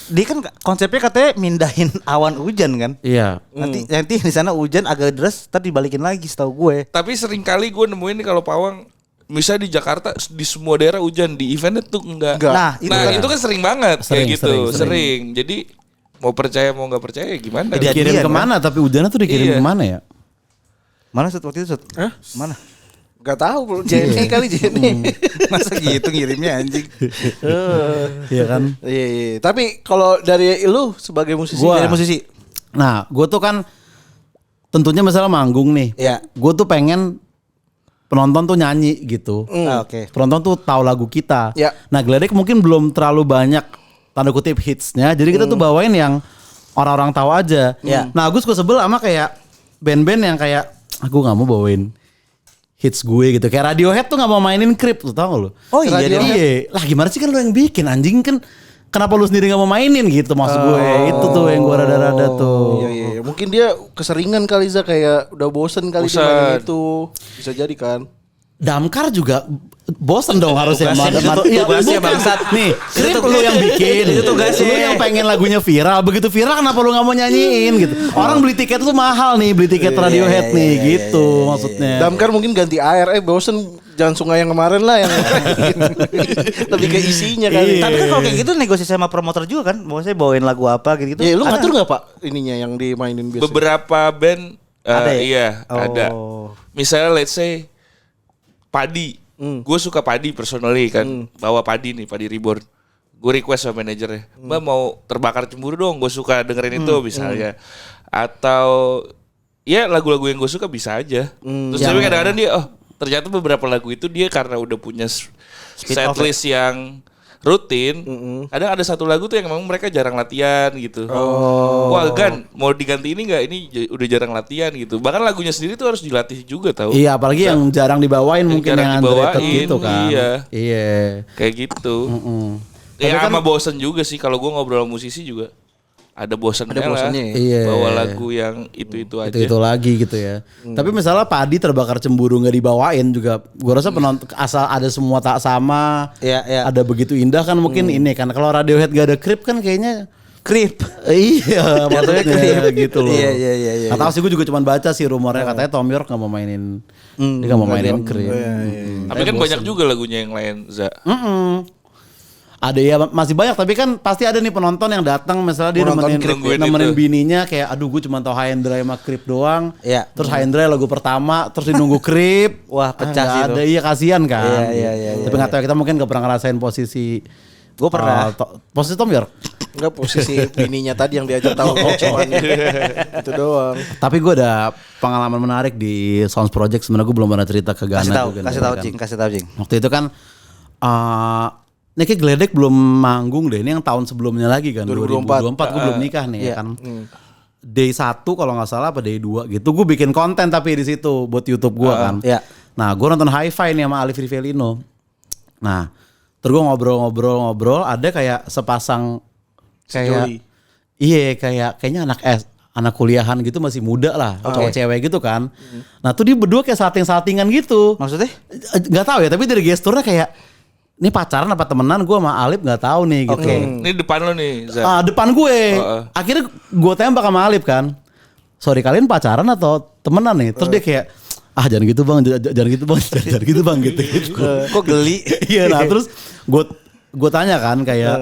dia kan konsepnya katanya mindahin awan hujan kan. Iya. Nanti di sana hujan agak deras, ntar dibalikin lagi setahu gue. Tapi sering kali gue nemuin nih kalau pawang misalnya di Jakarta di semua daerah hujan, di eventnya tuh enggak. Nah, itu kan sering banget Sering, kayak gitu, sering. Jadi mau percaya mau nggak percaya gimana? Jadi Dikirim Jadian, kemana? Tapi hujannya tuh dikirim Iya. kemana ya? Mana waktu itu? Mana? Gak tahu JNE kali JNE. Masa gitu ngirimnya anjing. Iya kan? Iya. Tapi kalau dari lu sebagai musisi, Gua- Dari musisi. Nah, gue tuh kan tentunya misalnya manggung nih. Iya. Gue tuh pengen penonton tuh nyanyi gitu. Oke. Penonton tuh tahu lagu kita. Ya. Nah, Gledek mungkin belum terlalu banyak tanda kutip hitsnya. Jadi kita tuh bawain yang orang-orang tahu aja. Ya. Nah, Agus gue sebel sama kayak band-band yang kayak aku nggak mau bawain hits gue gitu. Kayak Radiohead tuh nggak mau mainin Creep, lu tau gak lu? Oh iya, Iya. Lah gimana sih, kan lu yang bikin anjing kan. Kenapa lu sendiri gak mau mainin gitu maksud gue. Itu tuh yang gue rada-rada tuh. Iya. Mungkin dia keseringan kali Za, kayak udah bosen kali di mainin itu. Bisa jadi kan. Damkar juga bosen dong harusnya. Tugasnya bangsat. Nih, Itu Krip lu yang bikin. Itu tugasnya. Lu yang pengen lagunya viral. Begitu viral kenapa lu gak mau nyanyiin gitu. Orang beli tiket tuh mahal nih. Beli tiket Radiohead nih gitu maksudnya. Damkar mungkin ganti air. Bosen jangan sungai yang kemarin lah yang lebih ke isinya kali. Tapi kan kalau kayak gitu negosiasi sama promotor juga kan. Maksudnya bawain lagu apa gitu. Ya lu Ada. ngatur gak Pak ininya yang dimainin biasanya? Beberapa band Ada ya? iya ada. Oh. Misalnya let's say Padi, gue suka Padi personally kan, bawa Padi nih, Padi Reborn. Gue request sama manajernya, Mbak mau terbakar cemburu dong, gue suka dengerin itu misalnya. Atau ya lagu-lagu yang gue suka bisa aja. Terus tapi kadang-kadang dia, ternyata beberapa lagu itu dia karena udah punya setlist yang rutin, kadang ada satu lagu tuh yang memang mereka jarang latihan gitu. Wah Gan, mau diganti ini nggak? Ini udah jarang latihan gitu. Bahkan lagunya sendiri tuh harus dilatih juga tahu. Iya, apalagi yang jarang dibawain mungkin jarang yang underrated dibawain, gitu kan. iya. Kayak gitu. Ya Tapi sama bosen juga sih kalau gue ngobrol sama musisi juga. Ada bosennya lah. Iya. Bawa lagu yang itu aja. Itu lagi gitu ya. Tapi misalnya Padi terbakar cemburu nggak dibawain juga, gue rasa penonton asal ada semua tak sama, Iya. ada begitu indah kan mungkin ini kan. Kalau Radiohead gak ada Creep kan kayaknya Creep. iya maksudnya gitu loh. Iya. Nggak tahu sih, gue juga cuma baca sih rumornya katanya Tom York nggak mau mainin, dia nggak mau mainin Creep. Tapi kan banyak juga lagunya yang lain, Za. Ada ya, masih banyak, tapi kan pasti ada nih penonton yang datang misalnya dia Penonton nemenin itu. bininya kayak aduh gue cuma tahu High and Dry sama Creep doang. Iya. Terus High and Dry lagu pertama terus dia nunggu Creep. Wah, pecah sih nggak itu. ada, iya kasihan kan. Iya. Tapi nggak tahu, kita mungkin nggak pernah ngerasain posisi. Gue pernah. Posisi Tom York. Enggak, posisi bininya tadi yang diajak tahu cuman itu doang. Tapi gue ada pengalaman menarik di Sounds Project. Sebenarnya gue belum pernah cerita ke Gana. Kasih tahu Cing. Waktu itu kan ini kayak Gledek belum manggung deh. Ini yang tahun sebelumnya lagi kan, 2024 gue belum nikah nih ya kan. Day 1 kalau nggak salah apa day 2 gitu. Gue bikin konten tapi di situ buat YouTube gue kan. Iya. Nah, gue nonton Hi-Fi nih sama Alif Rivelino. Nah, terus gue ngobrol, ada kayak sepasang kayak kayaknya anak kuliahan gitu, masih muda lah, cewek-cewek gitu kan. Nah, tuh dia berdua kayak salting-saltingan gitu. Maksudnya? Nggak tahu ya, tapi dari gesturnya kayak ini pacaran apa temenan, gue sama Alif nggak tahu nih gitu. Ini depan lo nih, Za. Depan gue. Akhirnya gue tembak sama Alif kan. Sorry, kalian pacaran atau temenan nih? Terus dia kayak jangan gitu bang, jangan gitu bang, jangan gitu bang gitu. Kok geli? Iya, nah terus gue tanya kan kayak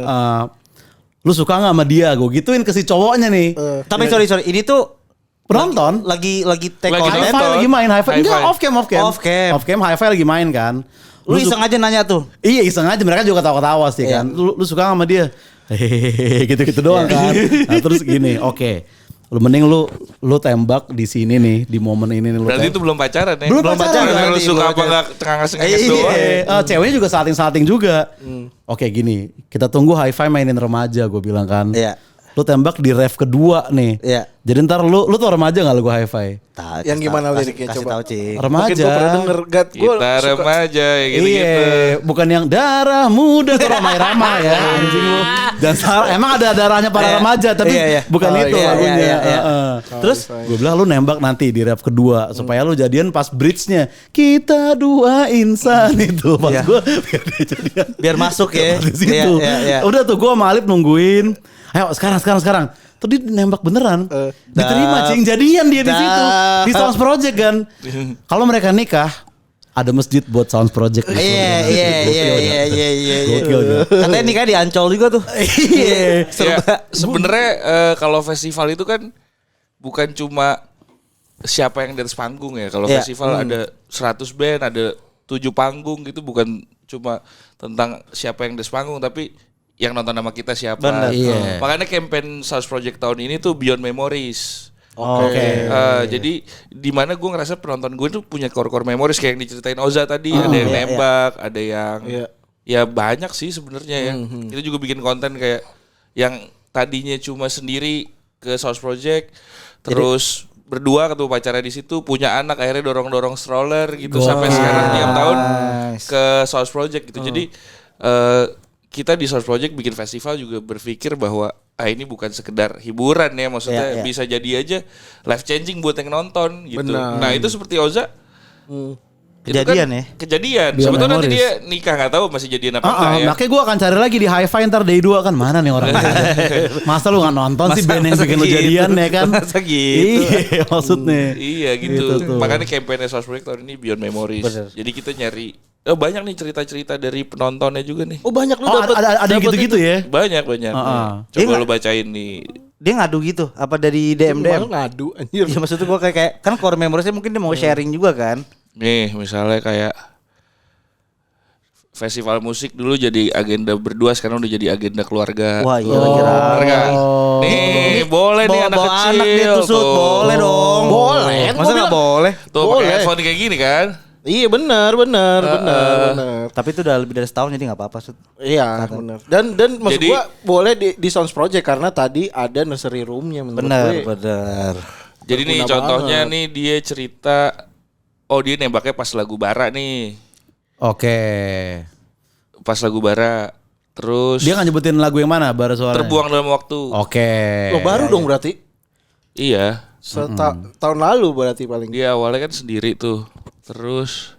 lu suka nggak sama dia? Gue gituin ke si cowoknya nih. Tapi sorry, ini tuh Penonton lagi take Lagi konten. Hi-Fi lagi main, Hi-Fi. Enggak, Hi-Fi. off cam, Hi-Fi lagi main kan. Lu iseng aja nanya tuh. Iya, iseng aja, mereka juga ketawa-ketawa sih kan. Lu suka sama dia? Hehehe, gitu-gitu doang kan. Nah, terus gini, oke. Lu mending lu tembak di sini nih, di momen ini nih lu Berarti itu tembak. belum pacaran ya? Belum pacaran. Lu Berarti suka belum apa pacaran. enggak cenganges doang? Ceweknya juga salting-salting juga. Oke, gini, kita tunggu Hi-Fi mainin remaja, gue bilang kan. Iya. lu tembak di ref kedua nih. Iya. Jadi ntar lu tuh remaja gak lu hi-fi? Yang gimana liriknya kasih coba? tahu, Cing. Remaja. Mungkin gue pernah denger. Kita remaja ya gitu-gitu. Iya, bukan yang darah muda tuh Roma Irama ya anjing lu. Dan salah, emang ada darahnya para Iya. remaja tapi Iya. bukan Oh, itu iya, lagunya. iya, iya. Terus gue bilang lu nembak nanti di rap kedua supaya lu jadian pas bridge-nya. Kita dua insan itu pas Iya. gue biar dia jadian. Biar masuk ya. Di situ. Iya. Udah tuh gue sama Alip nungguin. Ayo sekarang. Tuh dia nembak beneran. Diterima cing, jadian dia di situ. Di Sounds Project kan. Kalau mereka nikah ada masjid buat Sounds Project. Iya. Gokil. Katanya nikah di Ancol juga tuh. Iya. Ya, sebenarnya kalau festival itu kan bukan cuma siapa yang di atas panggung ya. Kalau Iya. festival ada 100 band, ada 7 panggung gitu, bukan cuma tentang siapa yang di atas panggung, tapi yang nonton sama kita siapa. Benar. Iya. Makanya campaign Sounds Project tahun ini tuh Beyond Memories. Oke. Jadi di mana gue ngerasa penonton gue tuh punya core memories kayak yang diceritain Oza tadi, ada yang nembak, ada yang ya banyak sih sebenarnya ya. Kita juga bikin konten kayak yang tadinya cuma sendiri ke Sounds Project, terus berdua ketemu pacarnya di situ, punya anak akhirnya dorong stroller gitu sampai sekarang tiap tahun ke Sounds Project gitu. Jadi kita di Sounds Project bikin festival juga berpikir bahwa ini bukan sekedar hiburan ya, maksudnya bisa jadi aja life changing buat yang nonton gitu. Benar. Nah itu seperti Oza Kejadian itu kan ya. Kejadian. Beyond Sebetulnya nanti Memories. dia nikah nggak tahu masih jadian apa enggak ya. Makanya gue akan cari lagi di hi-fi ntar day 2 kan. Mana nih orang. Masa lu gak nonton sih band yang bikin lu gitu? jadian ya kan. Masa gitu? Iya maksudnya. Iya gitu. Gitu tuh. Makanya campaign Source Project tahun ini Beyond Memories. Bener. Jadi kita nyari banyak nih cerita-cerita dari penontonnya juga nih. Oh banyak lu Oh dapet. ada yang gitu-gitu ya. Banyak. Coba Iya, lu bacain nih. Dia ngadu gitu apa dari DM Malah ngadu anjir. Ya maksudnya gue kayak kan core memoriesnya mungkin dia mau sharing juga kan. Nih misalnya kayak festival musik dulu jadi agenda berdua, sekarang udah jadi agenda keluarga. Wah iya kira. Bener nggak? Nih boleh nih anak bawa kecil. anak dia tuh Sud. tuh. Boleh dong. Boleh. Masa nggak boleh? Tuh Boleh. pakai headphone kayak gini kan? Iya benar. Tapi itu udah lebih dari setahun jadi nggak apa-apa Sud. Iya benar. Dan maksud Jadi- gua boleh di Sounds Project karena tadi ada nursery roomnya menurut gue. Bener. Jadi nih Berguna contohnya banget. nih dia cerita, dia nembaknya pas lagu Bara nih. Oke. Pas lagu Bara. Terus Dia nggak nyebutin lagu yang mana bara suaranya. terbuang dalam waktu. Oke. Lo baru dong berarti. Iya. Tahun lalu berarti paling. Dia awalnya kan sendiri tuh. Terus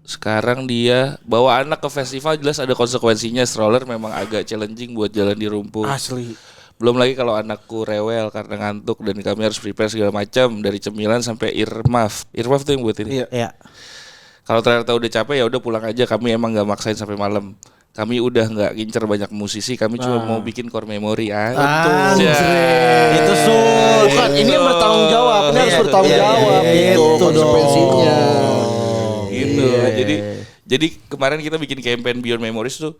sekarang dia bawa anak ke festival, jelas ada konsekuensinya. Stroller memang agak challenging buat jalan di rumput. Asli. Belum lagi kalau anakku rewel karena ngantuk dan kami harus prepare segala macam dari cemilan sampai earmuff. Earmuff tuh yang buat ini. Iya. Iya. Kalau ternyata udah capek ya udah pulang aja. Kami emang nggak maksain sampai malam. Kami udah nggak ngincer banyak musisi. Kami cuma mau bikin core memory aja. Itu Sud. Bukan, ini yang bertanggung jawab. Ini harus bertanggung jawab gitu konsekuensinya. Gitu. Jadi kemarin kita bikin campaign Beyond Memories tuh.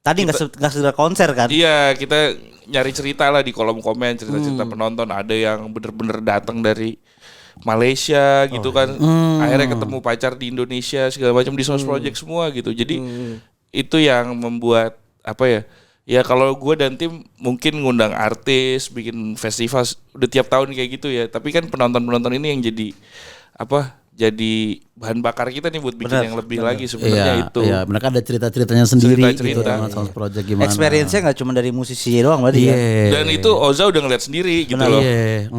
Tadi nggak sekedar konser kan? Iya, kita nyari cerita lah di kolom komen, cerita-cerita penonton. Ada yang bener-bener datang dari Malaysia gitu kan. Akhirnya ketemu pacar di Indonesia segala macam di Source Project semua gitu. Jadi itu yang membuat apa ya? Ya kalau gue dan tim mungkin ngundang artis, bikin festival udah tiap tahun kayak gitu ya. Tapi kan penonton-penonton ini yang jadi apa? Jadi bahan bakar kita nih buat bikin yang lebih lagi sebenarnya itu. Iya, mereka ada cerita-ceritanya sendiri Cerita-cerita. gitu sama Sounds Project gimana. Experience-nya nggak cuma dari musisi doang berarti Iya. ya. Dan itu Oza udah ngeliat sendiri gitu loh. Iya,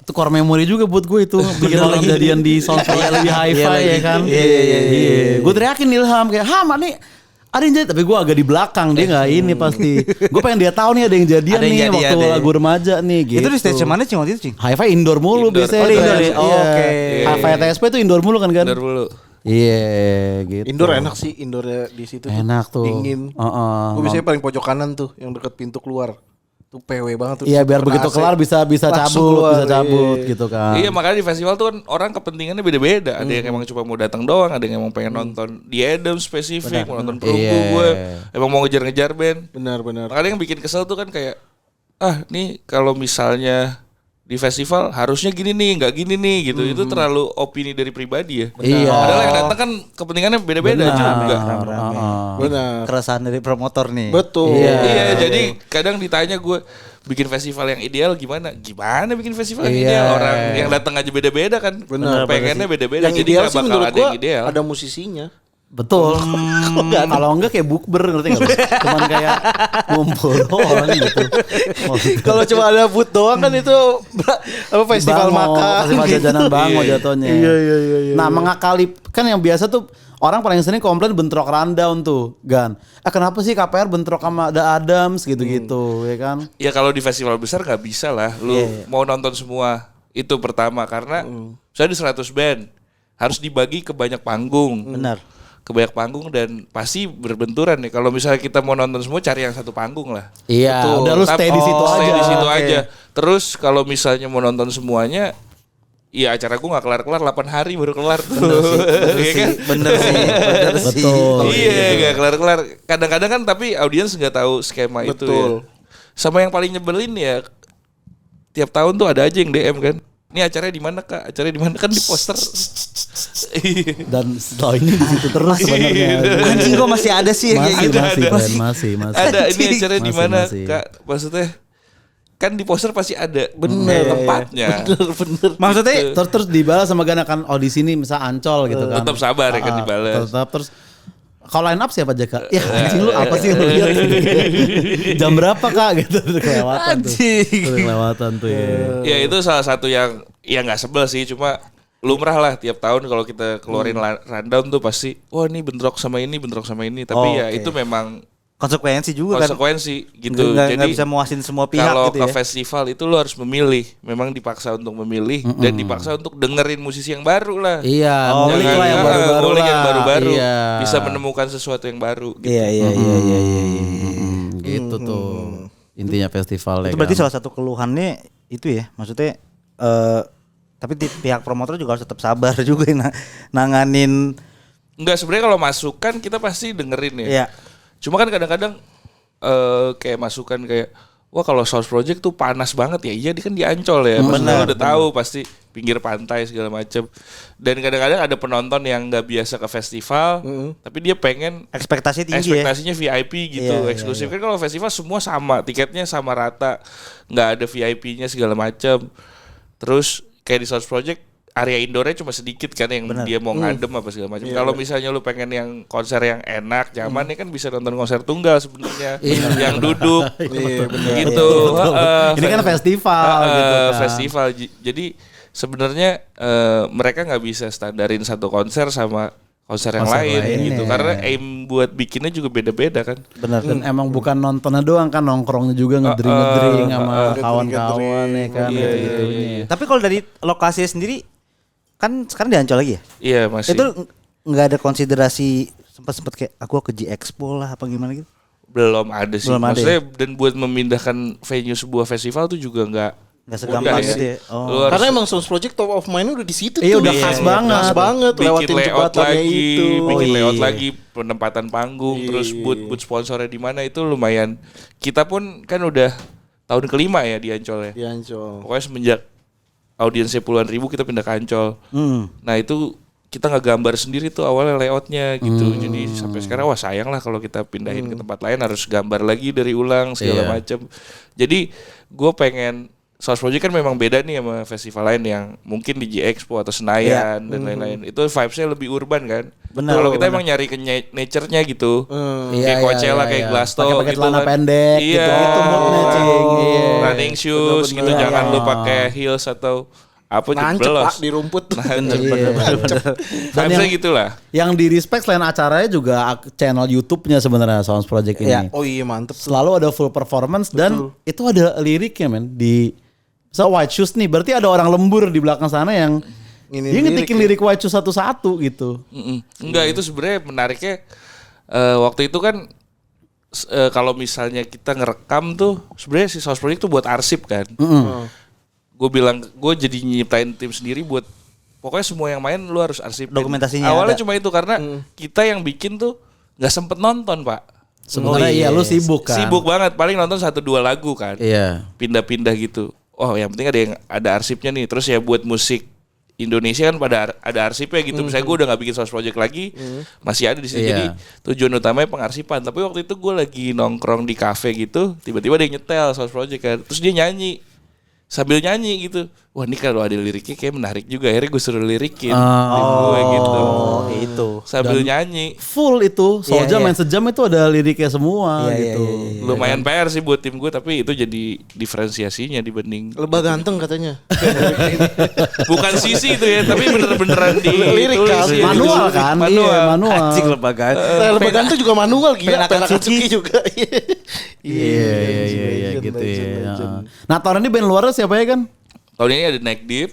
Itu core memory juga buat gue itu. Bikin orang jadian di Sounds Project lebih hi-fi ya kan. Iya. Gue teriakin Ilham kayak, "Ham, nih ada yang jadi." Tapi gue agak di belakang, dia nggak ini pasti. Gue pengen dia tahu nih ada yang jadian Ada yang nih jadian waktu deh. lagu remaja nih gitu. Itu di stage yang mana Cing waktu itu Cing? Hi-fi indoor mulu Indoor. biasanya. Oh, indoor ya? Iya. Oh, oke. Hi-fi TSP itu indoor mulu kan. Bener dulu. Iya gitu. Indoor enak sih, indoornya di situ. Enak tuh. Dingin. Heeh. Gue biasanya paling pojok kanan tuh, yang deket pintu keluar. Tuh PW banget tuh. Iya biar Kena begitu AC. kelar bisa Langsung cabut, keluar, bisa cabut iya. gitu kan. Iya makanya di festival tuh kan orang kepentingannya beda-beda. Ada yang emang cuma mau datang doang, ada yang emang pengen nonton di Adam spesifik, mau nonton perunggu Iya. gue, emang mau ngejar-ngejar band. Benar. Makanya yang bikin kesel tuh kan kayak nih kalau misalnya di festival harusnya gini nih, nggak gini nih gitu. Itu terlalu opini dari pribadi ya. Iya. Padahal yang datang kan kepentingannya beda-beda juga. Benar. Keresahan dari promotor nih. Betul. Iya, jadi kadang ditanya gue bikin festival yang ideal gimana? Gimana bikin festival yang ideal? Orang yang datang aja beda-beda kan. Benar. Pengennya beda-beda. Yang Jadi ideal nggak sih bakal menurut ada gua yang ideal. ada musisinya. Betul. Kalau enggak kayak bukber ngerti enggak? Cuman kayak ngumpul doang gitu. Kalau cuma ada food doang kan itu apa festival Bango, makan. festival jajanan bango jatuhnya. Iya. Nah, mengakali kan yang biasa tuh orang paling sering komplain bentrok rundown tuh, Gan. Kenapa sih KPR bentrok sama The Adams gitu-gitu, ya kan? Ya kalau di festival besar nggak bisa lah. Lu mau nonton semua itu pertama karena saya di 100 band harus dibagi ke banyak panggung. Benar. Ke banyak panggung dan pasti berbenturan nih. Kalau misalnya kita mau nonton semua cari yang satu panggung lah. Iya, udah lu stay di situ Stay aja. di situ Oke. aja. Terus kalau misalnya mau nonton semuanya, iya acara gue nggak kelar-kelar 8 hari baru kelar tuh. Iya kan? Bener sih. Betul. Iya nggak kelar-kelar. Kadang-kadang kan tapi audiens nggak tahu skema itu ya. Sama yang paling nyebelin ya, tiap tahun tuh ada aja yang DM kan. Ini acaranya di mana Kak? Acaranya di mana kan di poster. Dan setelah ini di situ terus sebenarnya. Anjing kok masih ada sih yang kayak Masih, gitu. masih. Ada ini acaranya di mana Masih. Kak? Maksudnya kan di poster pasti ada Bener. tempatnya. Bener. Maksudnya Terus dibalas sama Gana kan, oh di sini misal Ancol gitu kan. Tetap sabar ya kan dibalas. Tetap terus kalau line up siapa Jaka? Ya anjing lu apa sih lu lihat? Jam berapa Kak gitu kelewatan tuh. Anjing. Kelewatan tuh ya. Ya itu salah satu yang ya nggak sebel sih, cuma lumrah lah tiap tahun kalau kita keluarin rundown tuh pasti wah ini bentrok sama ini tapi ya Oke. itu memang konsekuensi juga kan. konsekuensi gitu. Nggak Jadi bisa muasin semua pihak kalau gitu ke ya. festival itu lo harus memilih, memang dipaksa untuk memilih dan dipaksa untuk dengerin musisi yang baru lah. Iya, Oh, ngulik lah yang baru-baru ngulik yang lah. baru-baru. Iya. Bisa menemukan sesuatu yang baru gitu. Iya. Gitu tuh. Intinya festival ya Itu berarti kan? salah satu keluhannya itu ya. Maksudnya tapi di pihak promotor juga harus tetap sabar juga nanganin. Enggak, sebenarnya kalau masukan kita pasti dengerin ya. Iya. Cuma kan kadang-kadang kayak masukan kayak wah kalau Source Project tuh panas banget ya. Iya dia kan di Ancol ya. Maksudnya lo udah tahu pasti pinggir pantai segala macem. Dan kadang-kadang ada penonton yang nggak biasa ke festival, tapi dia pengen Ekspektasi tinggi ekspektasinya VIP gitu, Iya, eksklusif. Kan kalau festival semua sama, tiketnya sama rata, nggak ada VIP-nya segala macam. Terus kayak di Source Project area indoornya cuma sedikit kan yang dia mau ngadem apa segala macam. Kalau misalnya lu pengen yang konser yang enak, nyaman ya kan bisa nonton konser tunggal sebenarnya, yang duduk gitu. Ini kan festival gitu kan. Festival. Jadi sebenarnya mereka nggak bisa standarin satu konser sama konser yang Konser lain lain, gitu, ya. karena aim buat bikinnya juga beda-beda kan. Benar. Dan emang bukan nontonnya doang kan, nongkrongnya juga ngedring-ngedring sama kawan-kawan ya kan gitu-gitunya. Tapi kalau dari lokasi sendiri kan sekarang di Ancol lagi ya? Iya masih. Itu nggak ada konsiderasi sempat kayak aku ke G-Expo lah apa gimana gitu? Belum ada sih. Belum ada Maksudnya dan buat memindahkan venue sebuah festival tuh juga nggak segampang mudah gitu ya. Oh. Lu harus Karena emang Source Project top of mind udah di situ Iya, tuh. udah khas banget. Khas banget bikin lewatin layout jembatannya lagi, itu. bikin Oh, layout iya. lagi, penempatan panggung, terus boot sponsornya di mana itu lumayan. Kita pun kan udah tahun kelima ya di Ancol ya. Di Ancol. Pokoknya semenjak audiensnya puluhan ribu kita pindah ke Ancol. Nah itu kita ngegambar sendiri tuh awalnya layoutnya gitu. Jadi sampai sekarang wah sayang lah kalau kita pindahin ke tempat lain harus gambar lagi dari ulang segala Iya. macam. Jadi gue pengen Source Project kan memang beda nih sama festival lain yang mungkin di G-Expo atau Senayan dan lain-lain. Itu vibes-nya lebih urban kan. Benar, Kalau kita benar. emang nyari ke nature-nya gitu. Iya, Kayak Coachella, iya, kayak iya. Glasto Pakai gitu celana kan. pendek Iya. gitu-gitu moodnya, Cing. Iya. Running shoes gitu, Bener-bener. jangan Iya. lu pakai heels atau apa Nancep jeblos. Pak di rumput. Iya. Dan Vibes-nya yang- gitu lah. Yang di respect selain acaranya juga channel YouTube-nya sebenarnya Sounds Project ini. Iya. Oh iya mantep. Selalu ada full performance dan itu ada liriknya men di White Shoes nih. Berarti ada orang lembur di belakang sana yang Ini dia ngetikin lirik White Shoes satu-satu gitu. Enggak, itu sebenarnya menariknya waktu itu kan kalau misalnya kita ngerekam tuh sebenarnya si Source Project tuh buat arsip kan. Gue bilang gue jadi nyiptain tim sendiri buat pokoknya semua yang main lu harus arsip. Dokumentasinya Awalnya ada. cuma itu karena kita yang bikin tuh nggak sempet nonton Pak. Sebenarnya iya lu sibuk kan. Sibuk banget, paling nonton 1-2 lagu kan. Iya. Pindah-pindah gitu. oh yang penting ada arsipnya nih. Terus ya buat musik Indonesia kan pada ada arsipnya gitu. Misalnya gue udah gak bikin Source Project lagi, masih ada di sini. Jadi tujuan utamanya pengarsipan. Tapi waktu itu gue lagi nongkrong di kafe gitu, tiba-tiba dia nyetel Source Project kan. Terus dia nyanyi sambil nyanyi gitu. Wah ini kalau ada liriknya kayak menarik juga. Akhirnya gue suruh lirikin tim gue gitu. Itu. Sambil nyanyi. Full itu, Soulja main sejam itu ada liriknya semua gitu. Lumayan PR sih buat tim gue, tapi itu jadi diferensiasinya dibanding Lebah ganteng katanya. bukan sisi itu ya, tapi beneran di Lirik kan. tulis ya. Manual kan? Iya, manual. Anjing lembaga. Lebah ganteng juga manual gila. Pen Akatsuki juga. Iya gitu ya. Nah tahun ini band luar siapa ya kan? Tahun ini ada Neck Deep,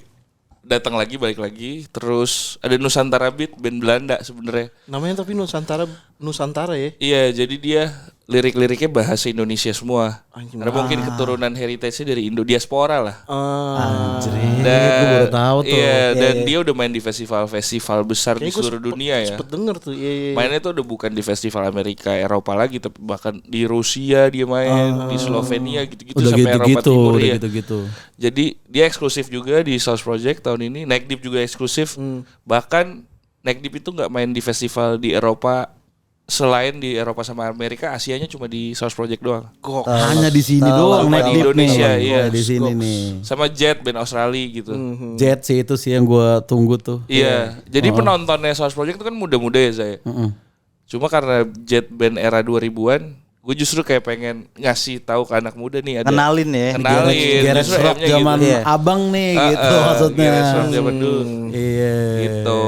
datang lagi balik lagi, terus ada Nusantara Beat, band Belanda sebenarnya. Namanya tapi Nusantara ya. Iya, jadi dia lirik-liriknya bahasa Indonesia semua. Anjing. Karena mungkin keturunan heritage-nya dari Diaspora lah. Anjir, Dan gue baru tahu tuh. Iya, dan dia udah main di festival-festival besar di seluruh dunia ya. Sempet denger tuh. Iya. Mainnya tuh udah bukan di festival Amerika, Eropa lagi, tapi bahkan di Rusia dia main, di Slovenia gitu-gitu Udah sampai Eropa gitu-gitu, Timur udah ya. gitu-gitu. Jadi dia eksklusif juga di Source Project tahun ini. Neck Deep juga eksklusif. Bahkan Neck Deep itu nggak main di festival di Eropa. Selain di Eropa sama Amerika, Asianya cuma di Source Project doang. Hanya di sini doang, Cuma Neck di Deep Indonesia, nih. iya. Di sini nih. Sama Jet band Australia gitu. Jet sih itu sih yang gue tunggu tuh. Iya. Jadi penontonnya Source Project itu kan muda-muda ya Zay. Cuma karena Jet band era 2000-an, gue justru kayak pengen ngasih tahu ke anak muda nih ada Kenalin ya. Kenalin. Garage Justru Rock M-nya zaman gitu. abang nih gitu maksudnya. Garage Rock zaman dulu. Iya. Gitu.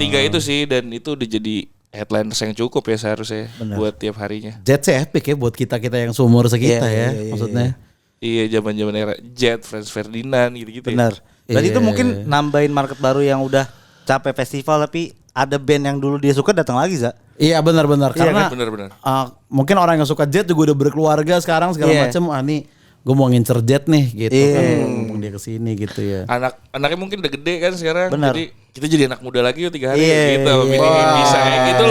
Tiga itu sih, dan itu udah jadi headliners yang cukup ya seharusnya buat tiap harinya. Jet sih epic ya buat kita yang seumur sekitar ya maksudnya. Iya, zaman era Jet, Franz Ferdinand gitu-gitu. Benar. Ya. Berarti itu mungkin nambahin market baru yang udah capek festival tapi ada band yang dulu dia suka datang lagi, Za. Iya benar-benar karena Benar-benar. mungkin orang yang suka Jet juga udah berkeluarga sekarang segala macam. Nih gue mau ngincer Jet nih gitu kan, ngomong dia kesini gitu ya. Anaknya mungkin udah gede kan sekarang. Benar. Jadi kita jadi anak muda lagi yuk 3 hari gitu. Iya. Bikin bisa itu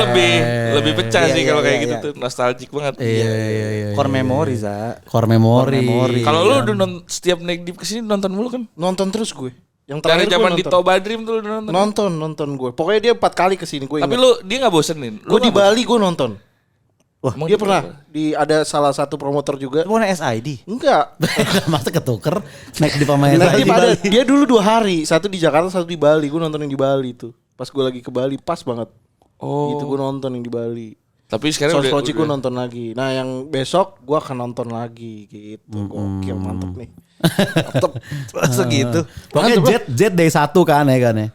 lebih pecah sih kalau kayak gitu tuh, nostalgic banget. Iya. Core memory, Za. Core memory. Kalau lu udah setiap Neck Deep kesini nonton mulu kan? Nonton terus gue. Yang Dari terakhir zaman gue di Toba Dream tuh lu udah nonton. nonton gue. Pokoknya dia 4 kali kesini gue. Tapi dia nggak bosenin. gue di Bali gue nonton. Wah, Dia pernah ada salah satu promotor juga. Itu bukan SID. Enggak. Masa ketuker naik di pemain Nah, lagi. dia dulu 2 hari, satu di Jakarta, satu di Bali. Gue nonton yang di Bali tuh. Pas gue lagi ke Bali pas banget. Itu gue nonton yang di Bali. Tapi sekarang Source udah Project gue nonton lagi. Nah yang besok gue akan nonton lagi gitu. Gokil, mantep nih. Mantep. Segitu. Pokoknya Jet day 1 kan ya kan ya.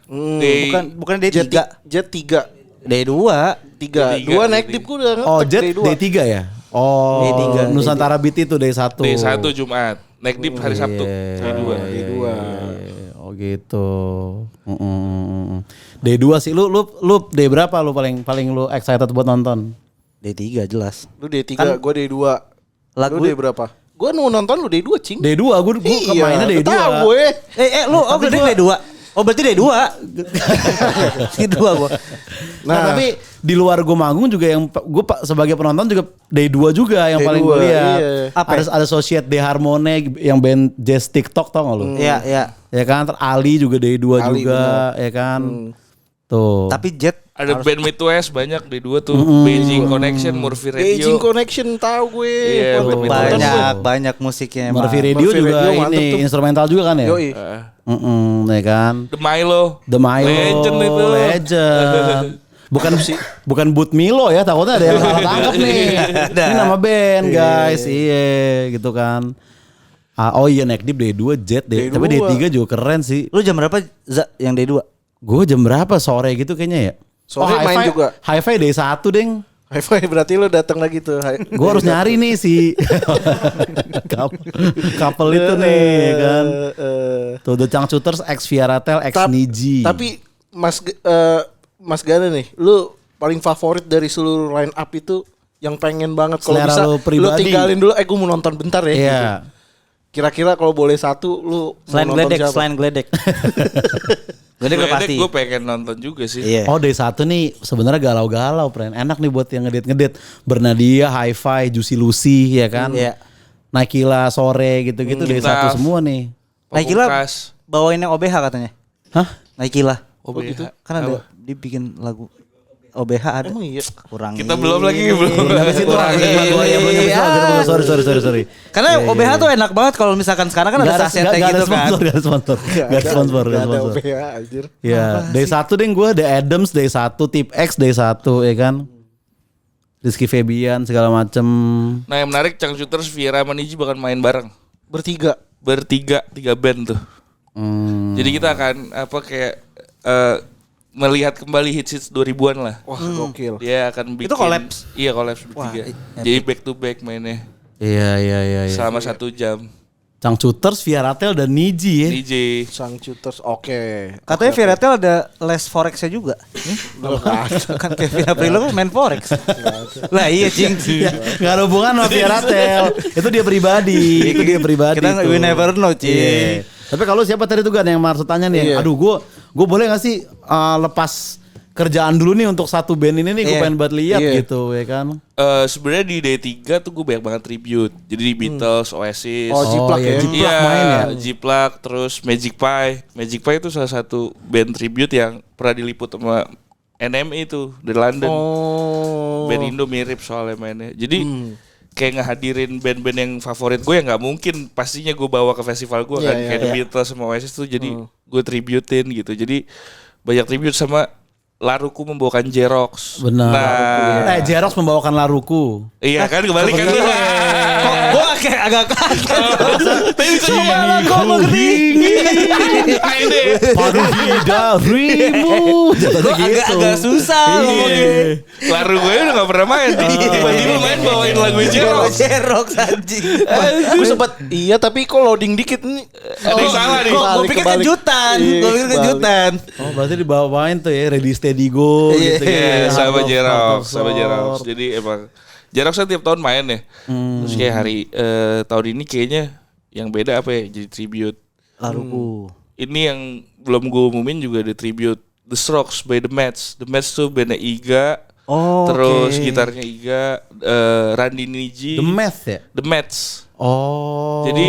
Bukan D3. Jet 3. D2. 3. 2 Neck Deep gue udah Oh ngetek Jet day 3 ya. Oh Day 3. Nusantara Beat itu day 1. Day 1 Jumat. Neck Deep hari Sabtu. Day 2. Oh gitu. Day 2 sih lu day berapa lu paling lu excited buat nonton? D3 jelas. Lu D3, gue D2. Lagu Lu D berapa? Gue mau nonton lu D2 cing. Day 2 gue kemainnya day 2. Tahu gue. Lu berarti D2. Oh berarti D2. D2 gua. Nah, tapi di luar gue manggung juga yang gue sebagai penonton juga day 2 juga yang Day paling 2, gue lihat. iya. Apa? Ada Associate De Harmone yang band jazz TikTok tau gak lu? Iya. Ya kan, Ali juga day 2 Ali, juga, ya kan. Tuh. Tapi Jet Ada band Midwest banyak di 2 tuh. Beijing Connection, Murphy Radio. Beijing Connection tahu gue. Iya, Wah, betul. nonton gue. banyak musiknya emang. Murphy Radio Murphy juga Radio mantep ini tuh. instrumental juga kan ya? Yoi. Ya kan. The Milo. The Milo. Legend itu. Legend. Bukan Boot Milo ya, takutnya ada yang salah tangkap nih. Ini nama band guys, iya gitu kan. Oh iya Neck Deep day 2 Jet deh. Day Tapi 2. day 3 juga keren sih. Lu jam berapa Za yang D2? Gue jam berapa sore gitu kayaknya ya? Sore main Hi-Fi- juga. Hi-Fi day 1 deng. Hi-Fi berarti lu datang lagi tuh. Gue harus nyari nih si couple itu nih kan. Tuh The Changcuters X Viaratel X Niji. Tapi Mas Gana nih, lu paling favorit dari seluruh line up itu yang pengen banget kalau Selera bisa lu lu pribadi. tinggalin dulu. Gue mau nonton bentar ya. Iya. Gitu. Kira-kira kalau boleh satu lu Selain mau nonton Gledek, siapa? selain Gledek. Gledek udah pasti. Gue pengen nonton juga sih. Iya. Oh day 1 nih sebenarnya galau-galau, friend. Enak nih buat yang ngedit-ngedit. Bernadia, Hi-Fi, Juicy Lucy ya kan. Iya. Naikila sore gitu-gitu dari Kita- satu semua nih. Naikila Pamungkas. bawain yang OBH katanya. Hah? Naikila. Oh, gitu. Kan ada dibikin lagu OBH ada. Emang iya. Kurang. Kita belum lagi belum. Sampai situ Kurang. Sorry. Karena OBH tuh enak banget kalau misalkan sekarang kan ada sasetnya gitu kan. Gak ada sponsor. Gak ada sponsor. Gak ada OPH anjir. Ya, day 1 deh gue The Adams day 1, Tip X day 1 ya kan. Rizky Febian segala macem. Nah yang menarik Changcuters, Viera sama Niji bakal main bareng. Bertiga. Tiga band tuh. Jadi kita akan melihat kembali hits 2000-an lah. Wah gokil. Dia akan bikin. Itu collapse? Iya collapse bertiga. Wah, Jadi back to back mainnya Iya. selama 1 jam. Changcuters, Viaratel dan Niji ya. DJ. Sang Shooters oke. Katanya Viratel ada les forex-nya juga. Belum ada. Kan Kevin Aprilio kan main forex. Lah iya cing. Gak ada hubungan sama Viaratel. Itu dia pribadi. Itu dia pribadi. Kita tuh. we never know cing. Iya. Tapi kalau siapa tadi tuh kan yang Marso tanya nih, Iya. aduh gue boleh gak sih lepas kerjaan dulu nih untuk satu band ini nih gue Iya. pengen buat lihat Iya. gitu ya kan. Sebenarnya di D3 tuh gue banyak banget tribute. Jadi di Beatles, Oasis. Oh, Jiplak iya, ya. Jiplak main ya. Jiplak, terus Magic Pie. Magic Pie itu salah satu band tribute yang pernah diliput sama NME itu dari London. Oh. Band Indo mirip soalnya mainnya. Jadi kayak ngehadirin band-band yang favorit gue yang nggak mungkin pastinya gue bawa ke festival gue Iya, kan iya, kayak The iya. Beatles sama Oasis tuh jadi gue tributein gitu. Jadi banyak tribute sama Laruku membawakan Jerox. Benar. Nah, Jerox membawakan Laruku. iya kan kebalik kan. Kok gua kayak agak kaget. Tapi Coba lah gua mengerti. Main deh. Padu darimu. Jatuhnya gitu. Agak susah ngomongin. Laru gue udah gak pernah main. Tiba-tiba main bawain lagu Jerox. Jerox anjing. Gue sempet iya tapi kok loading dikit nih. Ada yang salah nih. Gua pikir kejutan. Gua pikir kejutan. Oh berarti dibawain tuh ya Ready Steady Go gitu Iya, ya. sama Out of Jerox, sama Sort. Jerox. Jadi emang Jerox kan tiap tahun main ya. Terus kayak hari tahun ini kayaknya yang beda apa ya? Jadi tribute. Laruku. Ini yang belum gue umumin juga ada tribute The Strokes by The Mets. The Mets tuh bandnya Iga. Oh, Terus oke. gitarnya Iga, Randy Niji. The Math ya. The Mets. Oh. Jadi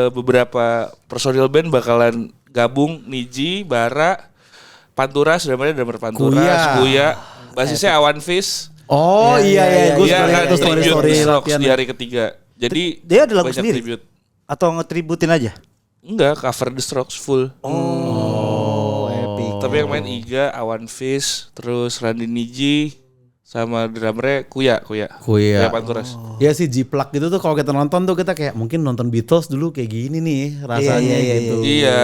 beberapa personil band bakalan gabung Niji, Bara, Panturas, drummer Panturas, Kuya. Kuya, basisnya Awan Fish. Oh iya gue Iya kan itu story tribute The Strokes latihan. di hari ketiga. Jadi Dia ada lagu banyak sendiri? tribute. Atau ngetributin aja? Enggak, cover The Strokes full. Oh, epic. Tapi yang main Iga, Awan Fish, terus Randy Niji, sama drummernya Kuya. Kuya. Panturas. Ya sih Jiplak gitu tuh kalau kita nonton tuh kita kayak mungkin nonton Beatles dulu kayak gini nih rasanya Iya, gitu. Iya,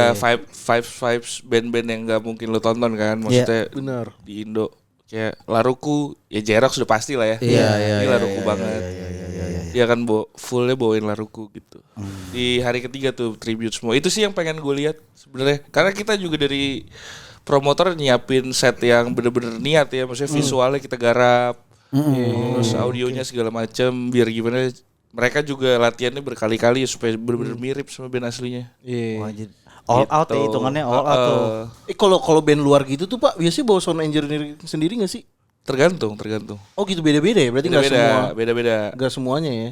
vibes band-band yang gak mungkin lo tonton kan. Maksudnya Bener. di Indo kayak Laruku, ya Jerox udah pasti lah ya. Iya, Ini Laruku banget. Dia kan fullnya bawain Laruku gitu. Di hari ketiga tuh tribute semua. Itu sih yang pengen gue lihat sebenarnya. Karena kita juga dari promotor nyiapin set yang bener-bener niat ya. Maksudnya visualnya kita garap. Terus audionya segala macem. Biar gimana mereka juga latihannya berkali-kali supaya bener-bener mirip sama band aslinya. Wah, jadi all out ya hitungannya all out tuh. Kalau band luar gitu tuh Pak, biasanya bawa sound engineer sendiri gak sih? Tergantung. Oh gitu beda-beda ya, berarti nggak semua, Beda-beda. nggak semuanya ya.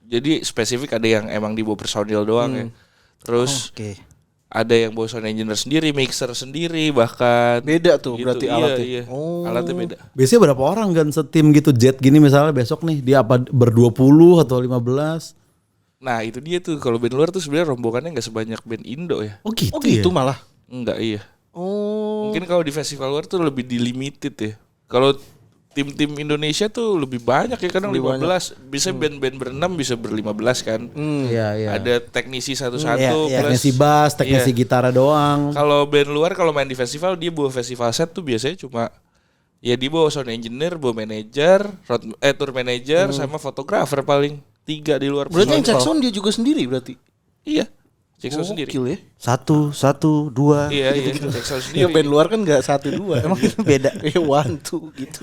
Jadi spesifik ada yang emang dibawa personil doang ya. Terus Oke. ada yang bawa sound engineer sendiri, mixer sendiri bahkan. Beda tuh Gitu. berarti Iya, alatnya. Iya. Oh. Alatnya beda. Biasanya berapa orang kan setim gitu jet gini misalnya besok nih dia apa ber-20 atau 15? Nah itu dia tuh kalau band luar tuh sebenarnya rombongannya nggak sebanyak band Indo ya. Oh gitu, Oh gitu ya? malah. Enggak iya. Oh. Mungkin kalau di festival luar tuh lebih dilimited ya. Kalau tim-tim Indonesia tuh lebih banyak ya kadang Lebih 15. Bisa band-band berenam bisa ber-15 kan. Iya, iya. Ada teknisi satu-satu Iya, plus Teknisi bass, teknisi Iya. gitar doang. Kalau band luar kalau main di festival dia bawa festival set tuh biasanya cuma ya dia bawa sound engineer, bawa manager, tour manager sama fotografer paling 3 di luar. Berarti yang festival. cek sound dia juga sendiri berarti. Iya. Cek sound sendiri. Gokil ya. 1, 2. Iya, cek sound Yang sendiri. band luar kan nggak 1-2. Emang itu beda. 1 gitu.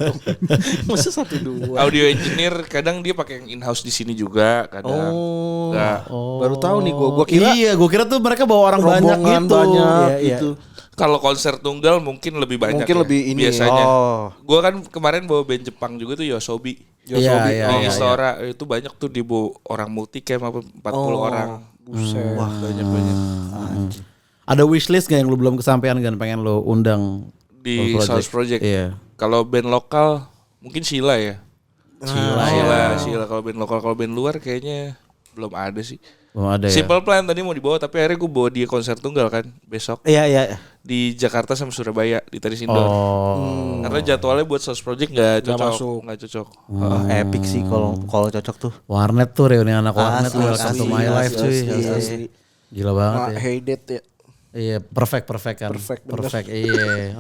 Masa 1-2. Audio engineer kadang dia pakai yang in-house di sini juga, kadang. Oh. Nggak. Baru tahu nih gua kira Iya, gue kira tuh mereka bawa orang banyak rombongan gitu. banyak Iya, iya. gitu. Kalau konser tunggal mungkin lebih banyak. Mungkin ya, lebih ini ya. biasanya. Oh. Gua kan kemarin bawa band Jepang juga tuh Yosobi. Di Istora itu banyak tuh di orang multicam apa 40 orang. Buset. Wah, banyak. Ada wishlist gak yang lu belum kesampaian kan pengen lu undang Di Source Project. Iya. Kalau band lokal mungkin Sheila ya. Sheila kalau band lokal, kalau band luar kayaknya belum ada sih. Belum ada ya. Simple Plan tadi mau dibawa tapi akhirnya gue bawa dia konser tunggal kan besok Iya. di Jakarta sama Surabaya di Tenis Indoor. Karena jadwalnya buat Source Project nggak cocok. Epic sih kalau cocok tuh. Warnet tuh reuni anak Warnet tuh Welcome to My Life cuy. Asli. Gila banget ya. Hey Dad ya. Iya, perfect kan. Perfect, Iya,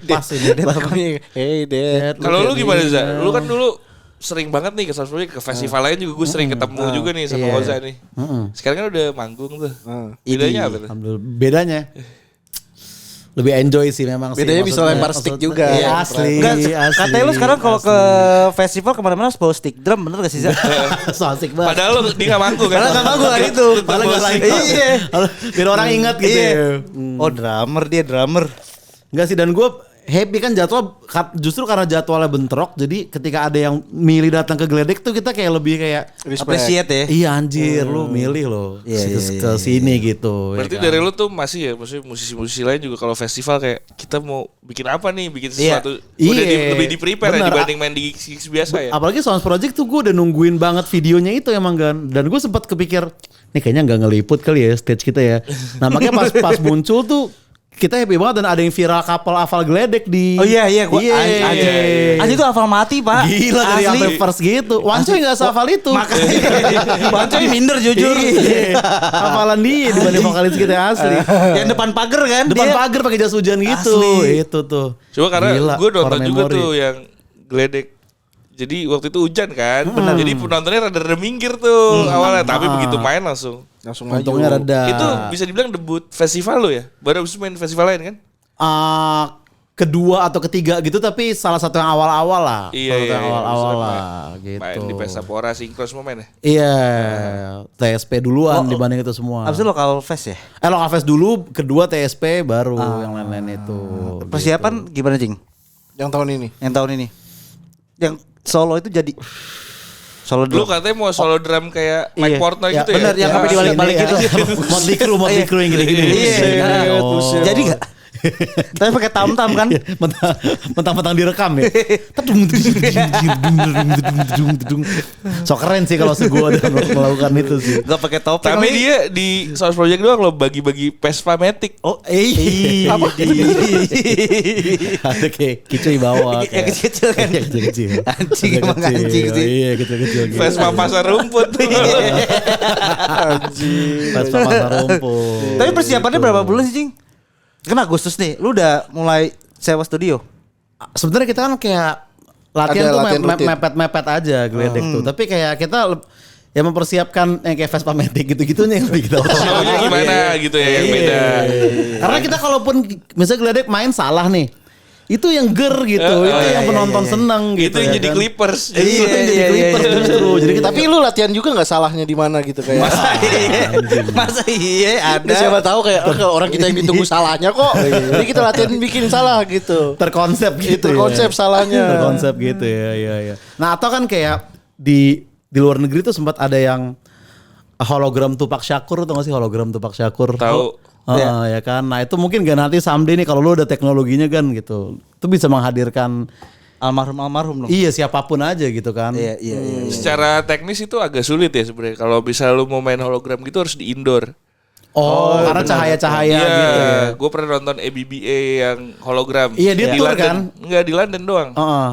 pas ini. Lagunya Hey Dad. Kalau lu gimana Za? Lu kan dulu sering banget nih ke Source Project, ke festival lain juga gue sering ketemu juga nih sama Oza nih. Sekarang kan udah manggung tuh. Bedanya apa tuh? Alhamdulillah. Bedanya lebih enjoy sih memang sih. Bedanya bisa lempar stick juga. Iya, asli. Katanya lu sekarang kalau ke festival kemana-mana harus bawa stick drum, bener gak sih Za? So asik banget. Padahal lu dia gak manggung kan? Padahal gak manggung hari itu. Padahal gak lain. Iya. Biar orang ingat gitu ya. Oh drummer. Enggak sih, dan gue happy kan justru karena jadwalnya bentrok, jadi ketika ada yang milih datang ke Gledek tuh kita kayak lebih kayak Appreciate ya. iya anjir lu milih loh ke sini gitu. Berarti ya kan? dari lu tuh masih ya, maksudnya musisi-musisi lain juga kalau festival kayak kita mau bikin apa nih, bikin sesuatu udah lebih di prepare ya dibanding main di gigs biasa ya. Apalagi Sounds Project tuh gue udah nungguin banget videonya itu emang kan, dan gue sempat kepikir nih kayaknya nggak ngeliput kali ya stage kita ya. Nah makanya pas muncul tuh kita happy banget, dan ada yang viral couple hafal Gledek di. Oh iya gua anjir tuh hafal mati Pak. Gila dari sampai first gitu. Wancoy enggak hafal itu. Makanya Wancoy minder jujur. Hafalan dia dibanding vokalis kita yang asli. Yang depan pagar kan. Depan pagar pakai jas hujan gitu. Itu tuh. Coba karena Gila, gue nonton core juga memory. tuh yang Gledek. Jadi waktu itu hujan kan. Jadi penontonnya rada minggir tuh awalnya, tapi begitu main langsung Untungnya reda. Itu bisa dibilang debut festival lo ya? Baru habis main festival lain kan? Kedua atau ketiga gitu, tapi salah satu yang awal-awal lah. Iya, salah satu yang awal-awal maksudnya lah gitu. Main di Pesta Pora Sinkros mau main ya? Iya, TSP duluan dibanding itu semua. Abis itu lokal fest ya? Lokal fest dulu, kedua TSP, baru yang lain-lain itu. Persiapan gimana Jing? Yang tahun ini. Yang solo itu jadi solo Lu drum. katanya mau solo drum kayak Mike Portnoy Ya, gitu ya? bener, yang sampai dibalik-balik gitu. Motley Crue yang gini-gini. Iya. Oh. Jadi gak? Tapi pakai tam-tam kan? Mentang-mentang direkam ya. So keren sih kalau gua melakukan itu sih. Gak pakai topeng. Tapi dia di Source Project doang lo bagi-bagi Vespa Matic. Oh, apa? Ada kayak kicui bawah. Yang kecil-kecil kan? Yang kecil-kecil. Anjing emang anjing sih. Iya, kecil-kecil. Vespa pasar rumput. Vespa pasar rumput. Tapi persiapannya berapa bulan sih Jing? Kan Agustus nih, lu udah mulai sewa studio? Sebenarnya kita kan kayak latihan tuh latihan rutin. mepet-mepet aja Gledek tuh. Tapi kayak kita ya mempersiapkan yang kayak Vespa Matic gitu-gitunya yang lebih kita Show-nya gimana gitu ya yang beda. Karena kita kalaupun misalnya Gledek main salah nih, itu yang itu yang penonton seneng gitu. Itu yang ya jadi kan. Clippers. Iya, yang jadi Clippers justru. Jadi kita Tapi lu latihan juga nggak salahnya di mana gitu kayak. Masa iya ada? Siapa tahu kayak orang kita yang ditunggu salahnya kok. Jadi kita latihan bikin salah gitu. terkonsep gitu. Terkonsep salahnya. Terkonsep gitu ya. Nah, atau kan kayak di luar negeri tuh sempat ada yang hologram Tupac Shakur, tau gak sih hologram Tupac Shakur? Tahu. Ya kan. Nah, itu mungkin gak nanti someday nih kalau lu udah teknologinya kan gitu. Itu bisa menghadirkan Almarhum dong. iya siapapun aja gitu kan. Iya. Secara teknis itu agak sulit ya sebenarnya. Kalau bisa lu mau main hologram gitu harus di indoor. Oh, karena cahaya-cahaya gitu ya. Gue pernah nonton ABBA yang hologram. Iya, dia di tour London. kan? Enggak, di London doang.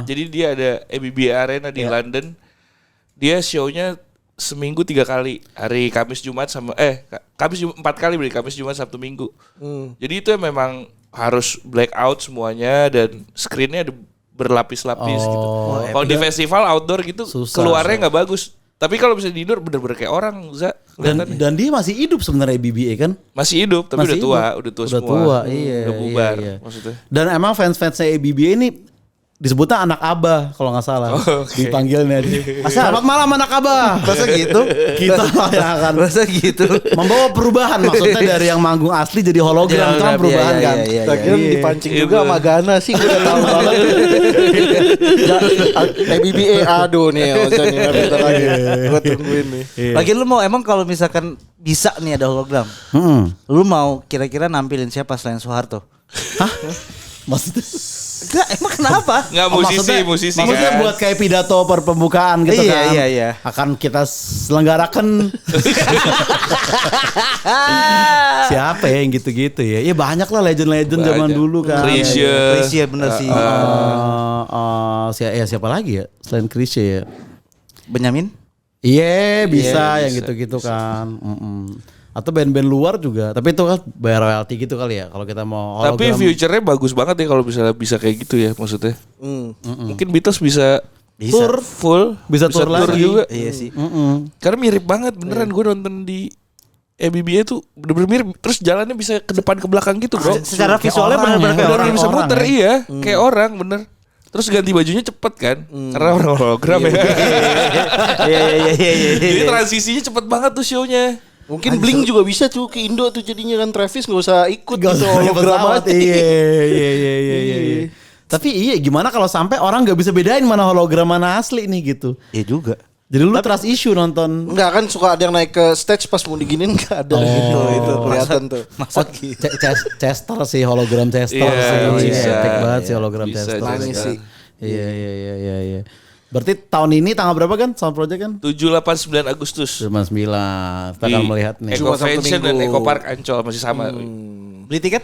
Jadi Jadi dia ada ABBA Arena di London. Dia show-nya seminggu 3 kali, hari Kamis Jumat sama Kamis 4 kali, berarti Kamis Jumat Sabtu Minggu. Jadi itu memang harus blackout semuanya dan screen-nya ada berlapis-lapis gitu. Kalau di festival outdoor gitu Susah, keluarnya nggak bagus. Tapi kalau bisa di indoor bener-bener kayak orang, dan dia masih hidup sebenarnya BBA kan? masih hidup tapi Masih udah tua hidup. semua. Iya. Udah bubar iya. maksudnya. Dan emang fans-fansnya ABBA ini disebutnya anak abah kalau nggak salah. Oke. Dipanggilnya. Selamat malam anak abah. Masa gitu? Kita yang akan Masa gitu? membawa perubahan maksudnya dari yang manggung asli jadi hologram itu kan perubahan iya, kan. iya, Tak kira dipancing juga sama Gana sih, gue udah tahu banget. BBA aduh nih, Ocha nih, bentar lagi. Gue tungguin nih. Lagi lu mau emang kalau misalkan bisa nih ada hologram, lu mau kira-kira nampilin siapa selain Soeharto? Hah? Maksudnya? Enggak, emang kenapa? Nggak musisi Maksudnya kan. buat kayak pidato pembukaan gitu Iya, kan. iya. Akan kita selenggarakan. Siapa ya yang gitu-gitu ya? Ya banyak lah legend-legend zaman Banyak. dulu kan. Krisya bener sih. Siapa lagi ya? Selain Krisya ya. Benyamin? Iya bisa Iya, yang bisa, gitu-gitu kan. Atau band-band luar juga. Tapi itu kan bayar royalti gitu kali ya. Kalau kita mau Tapi hologram. future-nya bagus banget ya kalau bisa kayak gitu ya maksudnya. Mungkin Beatles bisa tour full, Bisa tour lagi. juga. Iya sih. Karena mirip banget beneran gue nonton di EBBA tuh bener-bener mirip. Terus jalannya bisa ke depan ke belakang gitu bro. Secara Kayak visualnya orang benar-benar ya. kayak Bener orang. bisa orang muter ya. iya. Kayak orang bener. Terus ganti bajunya cepet kan. Karena orang hologram ya. Iya. Jadi transisinya cepet banget tuh show-nya. Mungkin Blink juga bisa tuh ke Indo tuh jadinya kan, Travis nggak usah ikut Gak gitu usah pakai hologram pesawat. aja. Iya. Tapi iya gimana kalau sampai orang gak bisa bedain mana hologram mana asli nih gitu. Iya juga. Jadi lu trust issue nonton. Enggak kan suka ada yang naik ke stage pas mau diginin nggak ada gitu itu kelihatan tuh. Masa gitu. Chester sih hologram Chester Iya, sih. bisa. Epic banget sih hologram Bisa, Chester. Nangis sih. Iya. Berarti tahun ini tanggal berapa kan Sound Project kan? 7-8-9 Agustus. 9. Kita akan melihat nih. Eco Sabtu Convention dan Minggu. Eco Park Ancol masih sama. Beli tiket?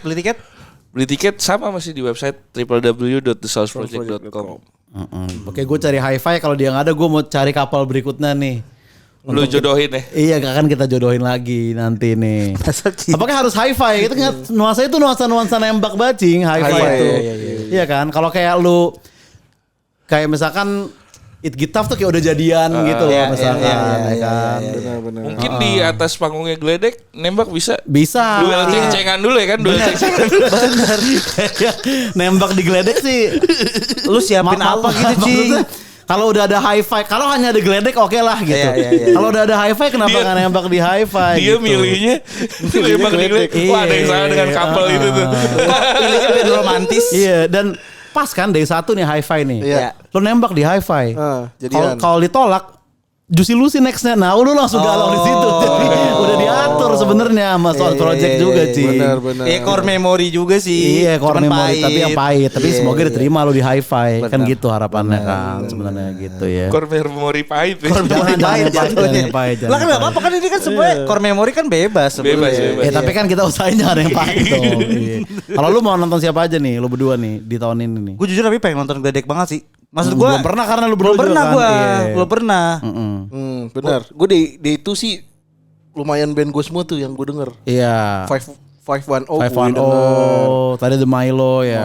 Beli tiket sama masih di website www.thesourceproject.com. Oke, gue cari hi-fi kalau dia nggak ada gue mau cari kapal berikutnya nih. Lu jodohin ya. Iya kan kita jodohin lagi nanti nih. Apakah harus hi-fi? Itu nuansa itu nuansa nembak bajing hi-fi Hi-fi, itu. iya. Iya kan? Kalau kayak lu kayak misalkan It Gitaf tuh kayak udah jadian gitu loh misalkan ya kan. Benar-benar. Mungkin di atas panggungnya Gledek nembak bisa. Bisa. Duel ceng-cengan dulu ya kan, duel ceng-cengan. Bener. Nembak di geledek sih. Lu siapin apa gitu, Cing? Maksudnya, kalau udah ada hi-fi, kalau hanya ada geledek oke lah gitu. Iya. Kalau udah ada hi-fi kenapa Dia- nggak nembak di hi-fi Dia gitu. milihnya nembak di Gledek. Wah, ada yang salah dengan kapal itu tuh. Pilihnya band romantis. Iya, dan pas kan day 1 nih hi-fi nih. Iya. Lo nembak di hi-fi. Jadian. Kalau ditolak Juicy Lucy nextnya, nah lu langsung galau di situ. Jadi udah diatur sebenarnya sama Sound Project juga sih. Benar. Iya, core memory juga sih. Iya, core Cuman memory tapi yang pahit. Tapi Iya, semoga iya. diterima lu di hi-fi. Kan Benar. gitu harapannya kan sebenarnya gitu ya. Core memory pahit ya. Core memory Jangan pahit yang pahit, jatuhnya. jangan yang pahit, jangan Lah kan yang nggak apa-apa kan ini kan sebenarnya core memory kan bebas sebenarnya. Bebas. Ya tapi kan kita usahain jangan yang pahit dong. Iya. Kalau lu mau nonton siapa aja nih, lu berdua nih di tahun ini nih. Gue jujur tapi pengen nonton Gledek banget sih. Maksud gue Belum pernah karena lu belum berdua pernah juga gue, kan? Iya. belum pernah. Benar. Gue di itu sih lumayan band gue semua tuh yang gue denger. Iya. 510 510, tadi The Milo ya.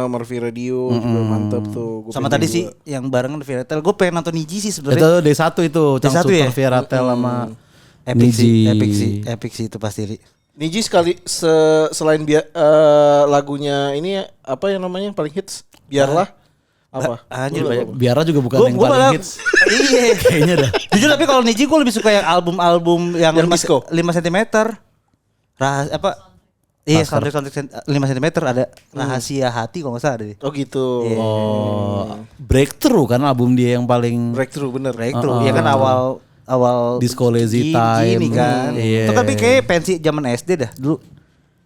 Murphy Radio juga mantap tuh. Gua Sama pengen tadi juga. sih yang barengan Viratel. Gue pengen nonton Niji sih Itu sebenarnya. D1 itu, D1 Cang ya? Super Viratel sama Epic Niji. sih, epic sih itu pasti. Niji sekali selain lagunya ini apa yang namanya yang paling hits? Biarlah apa? Anjir Lu banyak. apa? Biara juga bukan Gua yang malah paling hits. Iya. Kayaknya dah. Jujur tapi kalau Niji gue lebih suka yang album-album yang Yang 5 disco? 5 cm. Apa? Iya, soundtrack 5 cm ada Rahasia Hati kalau nggak salah ada deh. Oh gitu. Oh, Breakthrough kan album dia yang paling Breakthrough bener. Breakthrough. Iya kan awal Disco Lazy gini Time. kan. Iya. Itu tapi kayak pensi zaman SD dah dulu.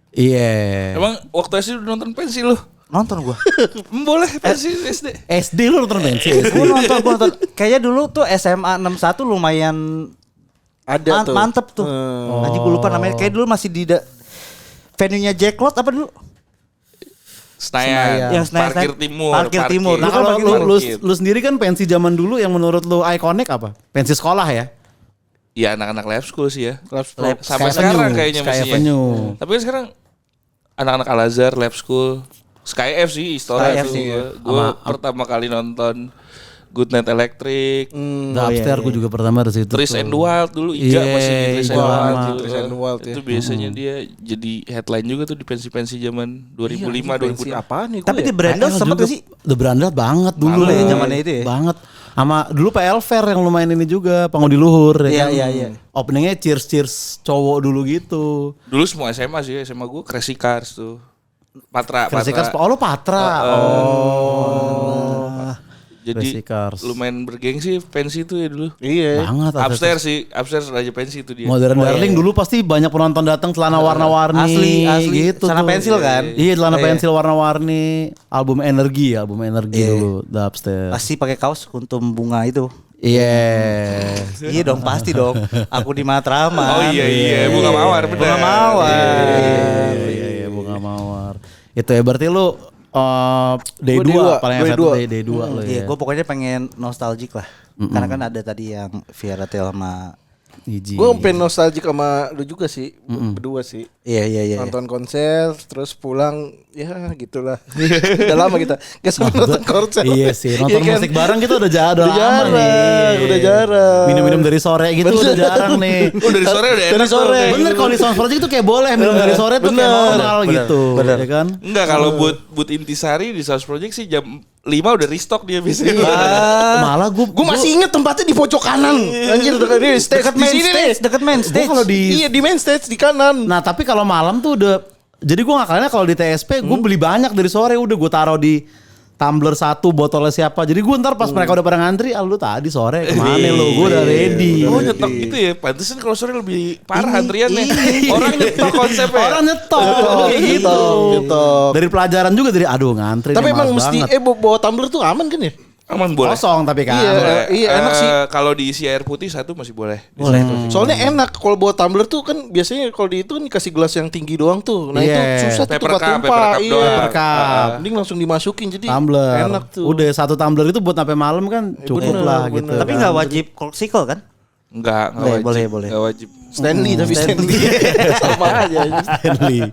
Iya. Emang waktu SD udah nonton pensi lu? Nonton gua. Boleh pensi SD. SD lu nonton pensi. gua nonton. Kayaknya dulu tuh SMA 61 lumayan Ada tuh. mantep tuh. Anjing gua lupa namanya. Kayak dulu masih di venue-nya Jacklot apa dulu? Senayan. Yang Senayan, Parkir Senayan. Timur. Parkir Timur. Nah Lu kan kalau parkir lu sendiri kan pensi zaman dulu yang menurut lu ikonik apa? Pensi sekolah ya? Ya anak-anak lab school sih ya. Lab- Sampai Sky sekarang Avenue, kayaknya Sky mestinya. Avenue. Tapi kan sekarang anak-anak Al Azhar lab school, Sky F sih, Istora Sky F tuh sih, gue pertama kali nonton Good Night Electric, The Upstairs gue juga pertama dari situ. Trace tuh. and Wild dulu Iga Iya, masih di Trace and Iga Wild. lama. gitu Trace kan. and Wild, ya. Itu biasanya dia jadi headline juga tuh di pensi-pensi zaman 2005 Pensi 2006. apaan nih Tapi di Brandel PL sempat juga, gak sih? The Brandel banget dulu. Dulu ya, zamannya itu ya. Banget. Sama dulu PL Fair yang lumayan ini juga, Panggung di Luhur. Iya, kan. iya, iya. Openingnya cheers cowok dulu gitu. Dulu semua SMA sih, SMA gue Crazy Cars tuh. Patra. Oh lu Patra. Jadi Crazy Cars. lumayan bergengsi pensi itu ya dulu. Iya. Banget. Upstairs sih, Upstairs Raja Pensi itu dia. Modern Darling dulu pasti banyak penonton datang celana warna-warni Asli. gitu. Celana tuh. pensil kan? Iya, celana Iya. pensil warna-warni. Album Energi dulu, The Upstairs. Pasti pakai kaos kuntum bunga itu. Iya. Iya dong, pasti dong. Aku di Matraman. Oh iya, Bunga Mawar benar. Bunga Mawar. Iya, Bunga Mawar. Itu ya berarti lu Day 2 Gua paling Day satu dua. Day 2 lo Iya, ya. gue pokoknya pengen nostalgic lah. Karena kan ada tadi yang Via Ratel sama Iji. Gue pengen nostalgic sama lu juga sih, berdua sih. iya. Nonton konser, terus pulang, ya gitulah. Udah lama kita gak sampai nonton konser. Iya sih, nonton Iya kan? musik bareng kita udah Udah lama jarang, nih. udah jarang. Minum-minum dari sore gitu udah jarang nih. Oh dari sore udah Dari enak tuh. sore. Bener kalau di Sound Project tuh kayak boleh minum dari sore tuh kayak normal gitu. Ya kan? Enggak, kalau buat Intisari di South Project sih jam 5 udah restock dia biasanya. Malah Gue masih inget tempatnya di pojok kanan. Anjir, di stage dekat di main sini nih. stage, dekat main Gua stage. kalau di Iya, di main stage di kanan. Nah tapi kalau malam tuh udah, jadi gue ngakalinnya kalau di TSP gue beli banyak dari sore, udah gue taruh di tumbler satu, botolnya siapa. Jadi gue ntar pas mereka udah pada ngantri, lu tadi sore kemana lu? Gue udah ready. Oh nyetok gitu ya. Pantesan kalau sore lebih parah antriannya. Orang nyetok konsepnya. Orang nyetok kayak gitu. Nyetok. Dari pelajaran juga dari ngantri. Tapi nih, emang males mesti banget. bawa tumbler tuh aman kan ya? Aman boleh. Kosong tapi kan. Iya, enak sih. Kalau diisi air putih satu masih boleh. Boleh tuh. Soalnya enak kalau bawa tumbler tuh kan biasanya kalau di itu kan dikasih gelas yang tinggi doang tuh. Nah Iya. itu susah tuh Paper buat cup, tumpah. paper cup doang. Paper cup. Mending langsung dimasukin jadi Tumbler. enak tuh. Udah satu tumbler itu buat sampai malam kan cukup bener, lah bener. gitu. Tapi nggak wajib korsikal kan? Enggak Boleh, wajib. boleh. Enggak wajib. Stanley tapi Stanley sama aja. Stanley.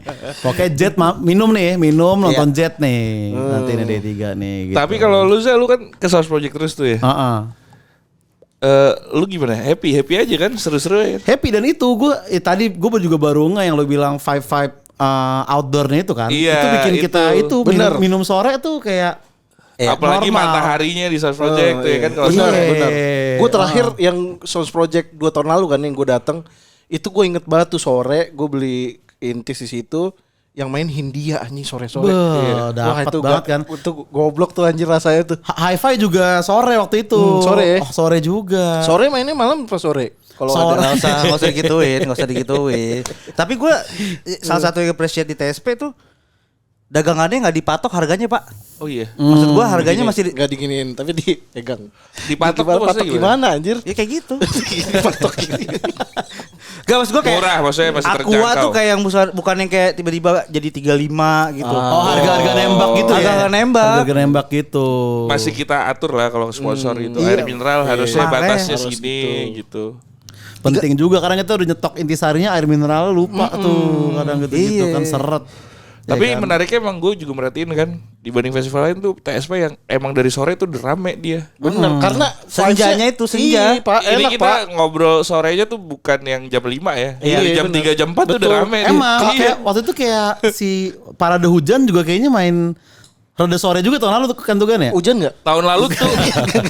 Oke Jet minum nih, nonton Jet nih. Nanti nih D3 nih gitu. Tapi kalau lu kan ke South Project terus tuh ya. Heeh. Lu gimana? Happy aja kan? Seru-seru ya. Happy dan itu tadi gue juga baru yang lo bilang 5 outdoornya itu kan. Iya, itu bikin kita itu. itu minum sore tuh kayak Apalagi normal. mataharinya di South Project tuh ya kan kalau Benar, sore. benar. Gue terakhir yang Source Project 2 tahun lalu kan yang gue datang itu gue inget banget tuh sore gue beli intis di situ yang main Hindia anjing sore-sore. Beuh, dapet itu banget kan. Itu goblok tuh anjir rasanya tuh. Hi-Fi juga sore waktu itu. Sore ya? Oh, sore juga. Sore mainnya malam apa sore? Kalau Sore. ada Nggak usah digituin. Tapi gue salah satu yang appreciate di TSP tuh dagangannya nggak dipatok harganya pak. Oh iya. Maksud gue harganya masih nggak diginiin tapi dipegang. Dipatok tuh maksudnya patok gimana anjir? ya kayak gitu. Dipatok gini. Gak maksud gue kayak Murah maksudnya masih Aqua terjangkau. tuh kayak yang bukan yang kayak tiba-tiba jadi 35 gitu. Oh, harga-harga nembak gitu ya. Harga nembak. Harga nembak gitu. Masih kita atur lah kalau sponsor gitu. Iya. Air mineral harusnya Makanya batasnya harus segini gitu. Penting juga kadang kita udah nyetok intisarinya air mineral lupa tuh kadang gitu Iya. kan seret. Tapi menariknya emang gue juga merhatiin kan dibanding festival lain tuh TSP yang emang dari sore tuh udah rame dia. Bener karena Senjanya vibes-nya- itu senja. Iya, Pak, Ini enak kita Pak. ngobrol sorenya tuh bukan yang jam 5 ya. Iya, Dari jam bener. 3 jam 4 tuh udah Betul. rame dia. Emang Iya. kayak waktu itu kayak si Parade Hujan juga kayaknya main rada sore juga tahun lalu tuh kan ya. Hujan nggak? Tahun lalu tuh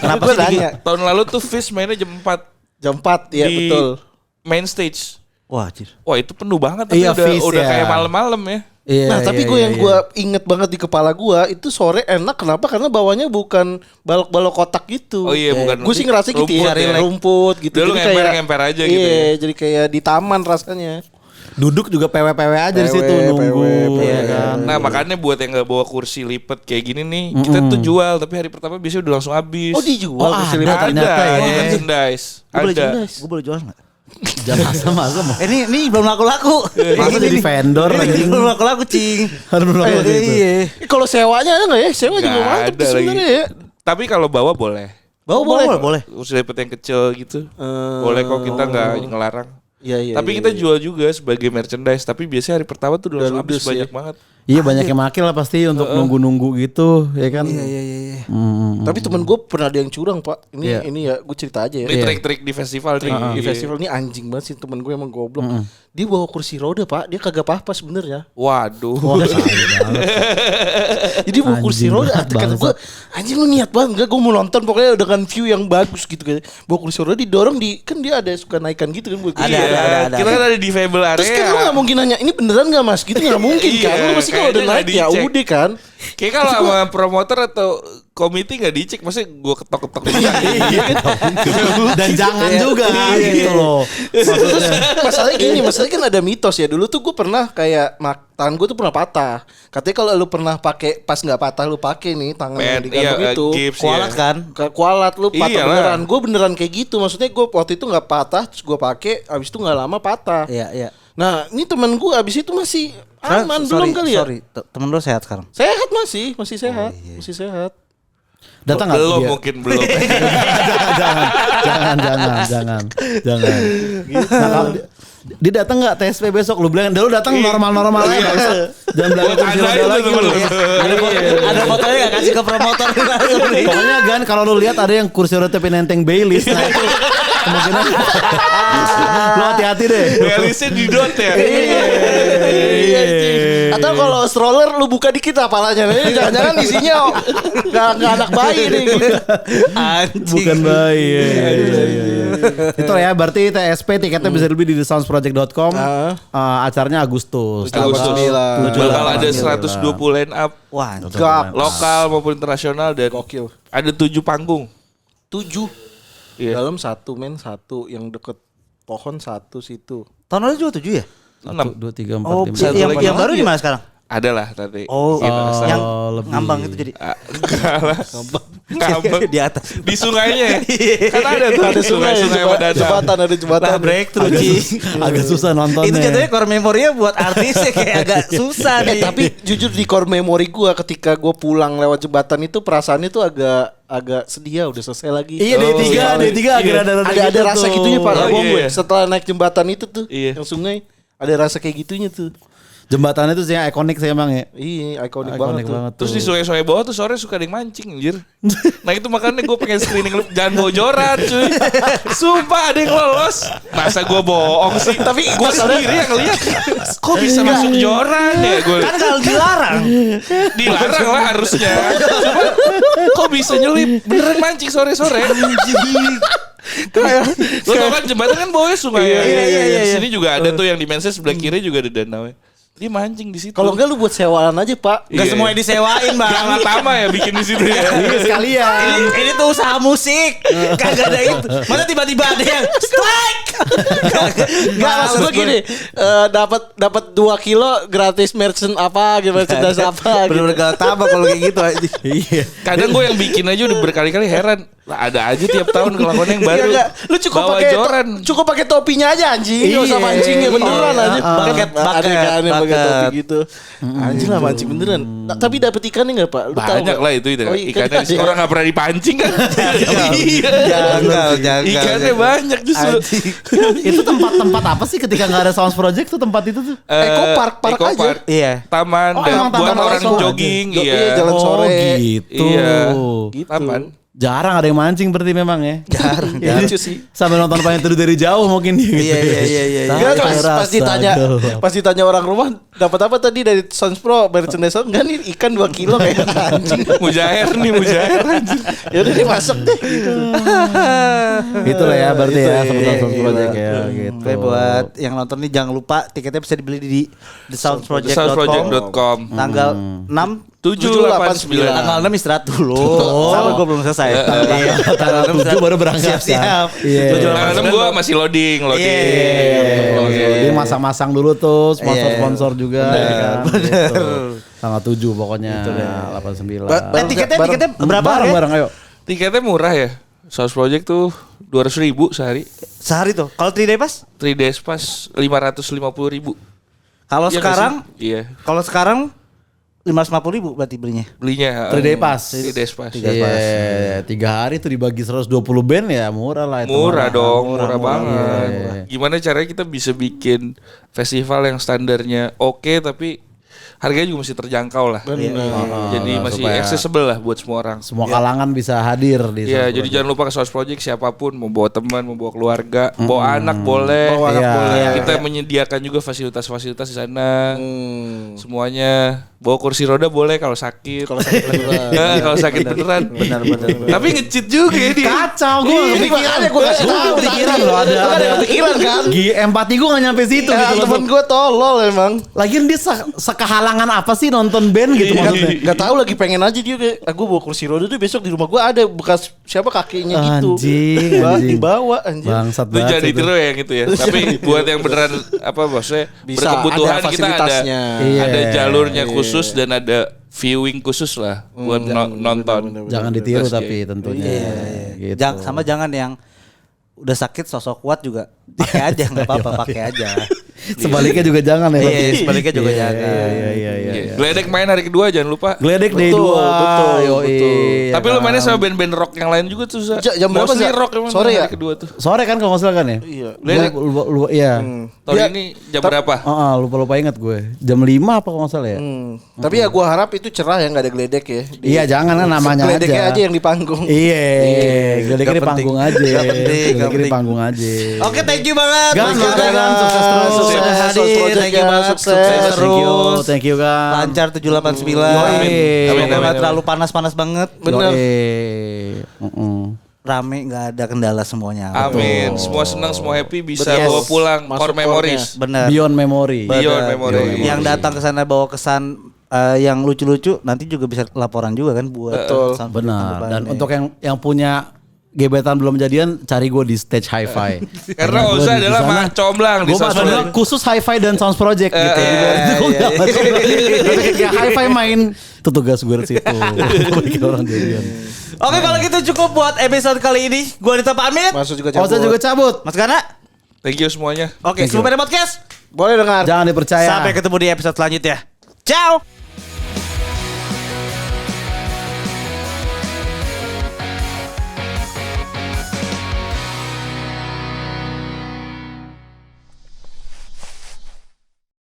Kenapa sih nanya? tahun lalu tuh Fish mainnya jam 4 Jam 4 ya di betul. main stage. Wah, anjir. Wah itu penuh banget tapi Iya, udah Fish udah ya. kayak malam-malam ya. Iya, Nah tapi iya, gue iya, yang iya. gue inget banget di kepala gue itu sore enak kenapa? Karena bawahnya bukan balok-balok kotak gitu. Oh iya, bukan Gue sih ngerasa gitu rumput ya, ya. rumput gitu. Dia lu Jadi ngemper-ngemper aja gitu Iya, ya. jadi kayak di taman rasanya. Duduk juga PW-PW aja di PW, situ nunggu PW. ya kan. Nah makanya buat yang nggak bawa kursi lipat kayak gini nih, kita tuh jual tapi hari pertama biasanya udah langsung habis. Oh dijual Oh, kursi ada lipat. ternyata ya. merchandise. Gue boleh Ada. jual, gue boleh jual nggak? Jangan masa mau. Ini belum laku-laku. Masa jadi vendor Ini anjing. belum laku-laku cing. Harus laku gitu. Iya. Kalau sewanya ada nggak ya? Sewa juga Nggak mantap ada sih sebenarnya lagi. ya. Tapi kalau bawa boleh. Bawa boleh. Kursi lipat yang kecil gitu. Boleh kok kita nggak ngelarang. Iya iya. Tapi kita jual juga sebagai merchandise. Tapi biasanya hari pertama tuh udah langsung habis ludes banyak ya. banget. Iya banyak yang makin lah pasti untuk nunggu-nunggu gitu ya kan. Iya. Tapi temen gue pernah ada yang curang Pak. Ini ya gue cerita aja ya. Ini trik-trik di festival nih. Di festival ini anjing banget sih temen gue emang goblok. Dia bawa kursi roda Pak. Dia kagak apa-apa sebenarnya. Waduh. Jadi bawa kursi roda. Kata gue anjing lu niat banget. Enggak gue mau nonton pokoknya dengan view yang bagus gitu. Bawa kursi roda didorong kan dia ada suka naikan gitu kan. Ada. Kita kan ada di Fable area. Terus kan lu gak mungkin nanya ini beneran gak mas gitu gak mungkin kan. Lu pasti kalau udah kayaknya naik ya nggak dicek. udah kan. Kayak kalau sama promotor atau komite nggak dicek, maksudnya gue ketok-ketok. Dan jangan juga gitu loh. Terus masalahnya kan ada mitos ya. Dulu tuh gue pernah kayak tangan gue tuh pernah patah. Katanya kalau lu pernah pakai pas nggak patah lu pakai nih tangan yang digantung itu gips, Kualat kan? kualat lu patah Iyalah. beneran. Gue beneran kayak gitu. Maksudnya gue waktu itu nggak patah, terus gue pakai, abis itu nggak lama patah. Iya. Nah ini temen gue abis itu masih aman belum kali ya? Sorry, temen lu sehat sekarang. Sehat masih sehat, masih sehat. Datang nggak Belum dia? mungkin belum. Jangan. Nah, kalau dia datang nggak TSP besok? Lu bilang dulu datang normal aja. Jangan bilang kursi roda lagi. Ada fotonya gak kasih ke promotor Pokoknya Gan kalau lu lihat ada yang kursi roda tapi nenteng Baileys, nah itu kemungkinan lu hati-hati deh. Realisnya di dot ya. Iya. Atau kalau stroller lu buka dikit apalanya. Jangan-jangan isinya nggak anak bayi nih gitu. Bukan bayi. Iya. Itu ya berarti TSP tiketnya bisa lebih di thesoundsproject.com. Acaranya Agustus. Agustus. 9. Bakal ada 120 line up. Wah, Gak. Lokal maupun internasional dan Gokil. ada 7 panggung. 7. Iya. Dalam 1 men 1 yang deket pohon 1 situ. tahun lalu juga 7 ya? 1, 2, 3, 4, Oh, 5. satu yang lagi. baru di mana sekarang? Ada lah nanti. Oh, yang lebih. ngambang itu jadi. Enggak lah. Ngambang. Di atas. Di sungainya. Kan ada tuh Ada sungai, Madada. jembatan, ada jembatan. Lah breakthrough Ci. Agak susah nontonnya. Itu jatuhnya core memory-nya buat artis ya kayak agak susah nih. Tapi jujur di core memory gua ketika gua pulang lewat jembatan itu perasaannya tuh agak sedih ya udah selesai lagi. Iya D3 akhirnya Ada rasa gitunya Pak. Oh, Bohong iya. gue. Setelah naik jembatan itu tuh Iya. yang sungai ada rasa kayak gitunya tuh. Jembatannya tuh sih yang ikonik sih emang ya. Iya, ikonik Ikonik banget tuh. banget Terus tuh. di sungai-sungai bawah tuh sore suka ada yang mancing anjir. Nah itu makanya gue pengen screening jangan bocoran cuy. Sumpah ada yang lolos. Masa gue bohong sih. Tapi gue sendiri yang ngeliat. Kok bisa masuk joran ya gue. Kan kalau dilarang. Dilarang lah harusnya. Cuma kok bisa nyelip beneran mancing sore-sore. Lo tau kan jembatan kan bawahnya sungai ya. Di sini juga ada tuh yang di Menses sebelah kiri juga ada danau. Dia mancing di situ. Kalau enggak lu buat sewaan aja, Pak. Gak semuanya disewain bang. Gak Tama ya bikin di situ ya. Iya sekalian. Ini tuh usaha musik. Kagak ada itu. Masa tiba-tiba ada yang strike. Enggak maksud gue gini, dapat 2 kilo gratis merchant apa gitu, merchandise apa gitu. Bener-bener gak tabak kalau kayak gitu aja. Iya. Kadang gue yang bikin aja udah berkali-kali heran. Lah ada aja tiap tahun kelakuan yang baru. Enggak, lu cukup Bawa pakai joran. cukup pakai topinya aja anjing. Enggak usah mancing ya beneran aja. Bucket, Ada kan yang pakai bucket. topi gitu. Anjing lah mancing beneran. Tapi dapat ikannya enggak, Pak? Lu tahu Banyak nggak? lah itu Oh, ikannya ada ya? orang gak pernah dipancing kan. Jangan. Ikannya banyak justru. Itu tempat-tempat apa sih ketika nggak ada Sounds Project tuh tempat itu tuh? Eco Park, park Eco aja. Park. Iya. Taman Oh, dan emang buat taman orang langsung jogging. aja. Iya, Iya. jalan sore. gitu. Iya. Gitu. Taman. Jarang ada yang mancing berarti memang ya. Jarang. Lucu sih. Sampai nonton Payung Teduh dari jauh mungkin dia gitu. Iya. Enggak, Tahu pas ditanya rasa pas ditanya orang rumah dapat apa tadi dari Sounds Pro merchandise enggak nih ikan 2 kilo kayak anjing. Mujair nih mujair anjir. Ya udah dimasak deh gitu. Itulah ya berarti ya Itu, sama iya, Sounds iya. Project ya gitu. Oke, buat yang nonton nih jangan lupa tiketnya bisa dibeli di thesoundsproject.com Soundsproject.com. tanggal 6 789. tanggal 6 istirahat dulu. Sama gue belum selesai. Iya. Tanggal 7 baru berangkat. Siap-siap. Iya. Tanggal 6 gue masih loading. Dia masang-masang dulu tuh sponsor-sponsor juga ya kan. Gitu. Tanggal 7 pokoknya 89. Tiketnya berapa ya? Bareng ayo. Tiketnya murah ya. Sounds Project tuh 200.000 sehari. Sehari tuh. Kalau 3 day pass? 3 days pass 550.000. Kalau Iya sekarang nggak sih? Iya. kalau sekarang 550.000 berarti belinya. Belinya 3 day pass. 3 days pass. Iya, 3 hari tuh dibagi 120 band ya murah lah itu. Murah dong, Murah murah banget. Iya. Gimana caranya kita bisa bikin festival yang standarnya oke tapi harganya juga masih terjangkau lah. Jadi masih accessible lah buat semua orang. Semua kalangan bisa hadir di Iya, Source jadi Project. jangan lupa ke Source Project siapapun, mau bawa teman, mau bawa keluarga, bawa anak boleh. Kita menyediakan juga fasilitas-fasilitas di sana. Semuanya. Bawa kursi roda boleh kalau sakit. Kalau sakit beneran. Benar. Tapi ngecit juga ya dia. Kacau gue kepikiran gue kepikiran loh ada kepikiran kan. Empati gue gak nyampe situ Ya, gitu temen gue tolol emang. Lagian dia sekehalangan apa sih nonton band gitu maksudnya. Gak tahu lagi pengen aja dia kayak gue bawa kursi roda tuh besok di rumah gue ada bekas siapa kakinya gitu. Anjing. Dibawa anjing. Bangsat Itu banget jadi itu. tiru ya gitu ya. Tapi buat yang beneran apa maksudnya Bisa, berkebutuhan ada kita fasilitasnya. ada jalurnya khusus dan ada viewing khusus lah buat nonton. Jangan ditiru Terus tapi tentunya. Gitu. Jangan yang udah sakit sosok kuat juga pakai aja nggak apa-apa pakai aja. Sebaliknya juga jangan ya. Iya, sebaliknya juga jangan. Iya. Gledek main hari kedua jangan lupa. Gledek Day 2. Betul. Tapi lu mainnya sama band-band rock yang lain juga tuh. Jam berapa Mostly sih? rock emang Sore ya? hari kedua tuh. Sore kan kalau nggak salah kan ya? Iya. Gledek Iya. tahun ini jam berapa? Lupa ingat gue. Jam 5 apa kalau nggak salah ya? Tapi ya gue harap itu cerah ya nggak ada geledek ya. Iya jangan kan namanya Geledeknya aja. aja yang di panggung. Iya, geledeknya di Gak panggung penting. aja. Gak penting, gak Geledeknya di penting. panggung aja. Oke, thank you banget. Gan, Mas Gan. Gan, sukses terus. Sudah Sukses, hadir. Project Thank you ya, banget. sukses. Sukses terus. Thank you kan. Lancar 789. Amin. Semoga Amin. nggak terlalu panas-panas banget. Bener. Rame nggak ada kendala semuanya. Amin. Semua senang, semua happy bisa Betul. bawa pulang Masuk core memories. Benar. Beyond memory. Beyond memory. Yang datang ke sana bawa kesan yang lucu-lucu nanti juga bisa laporan juga kan buat Betul. Benar. Dan untuk yang punya gebetan belum jadian, cari gue di stage hi-fi. Karena Oza adalah mah comblang di Gue Source bener Project. khusus hi-fi dan sounds project gitu. Di luar itu gue nggak masuk. Tapi ketika hi-fi main, itu tugas gue di situ. Gue bikin orang jadian. Oke, kalau gitu cukup buat episode kali ini. Gua Dita pamit. Masuk juga Oza juga cabut. Mas Gana. Thank you semuanya. Oke, Thank you. Super Podcast. Boleh dengar. Jangan dipercaya. Sampai ketemu di episode selanjutnya. Ciao.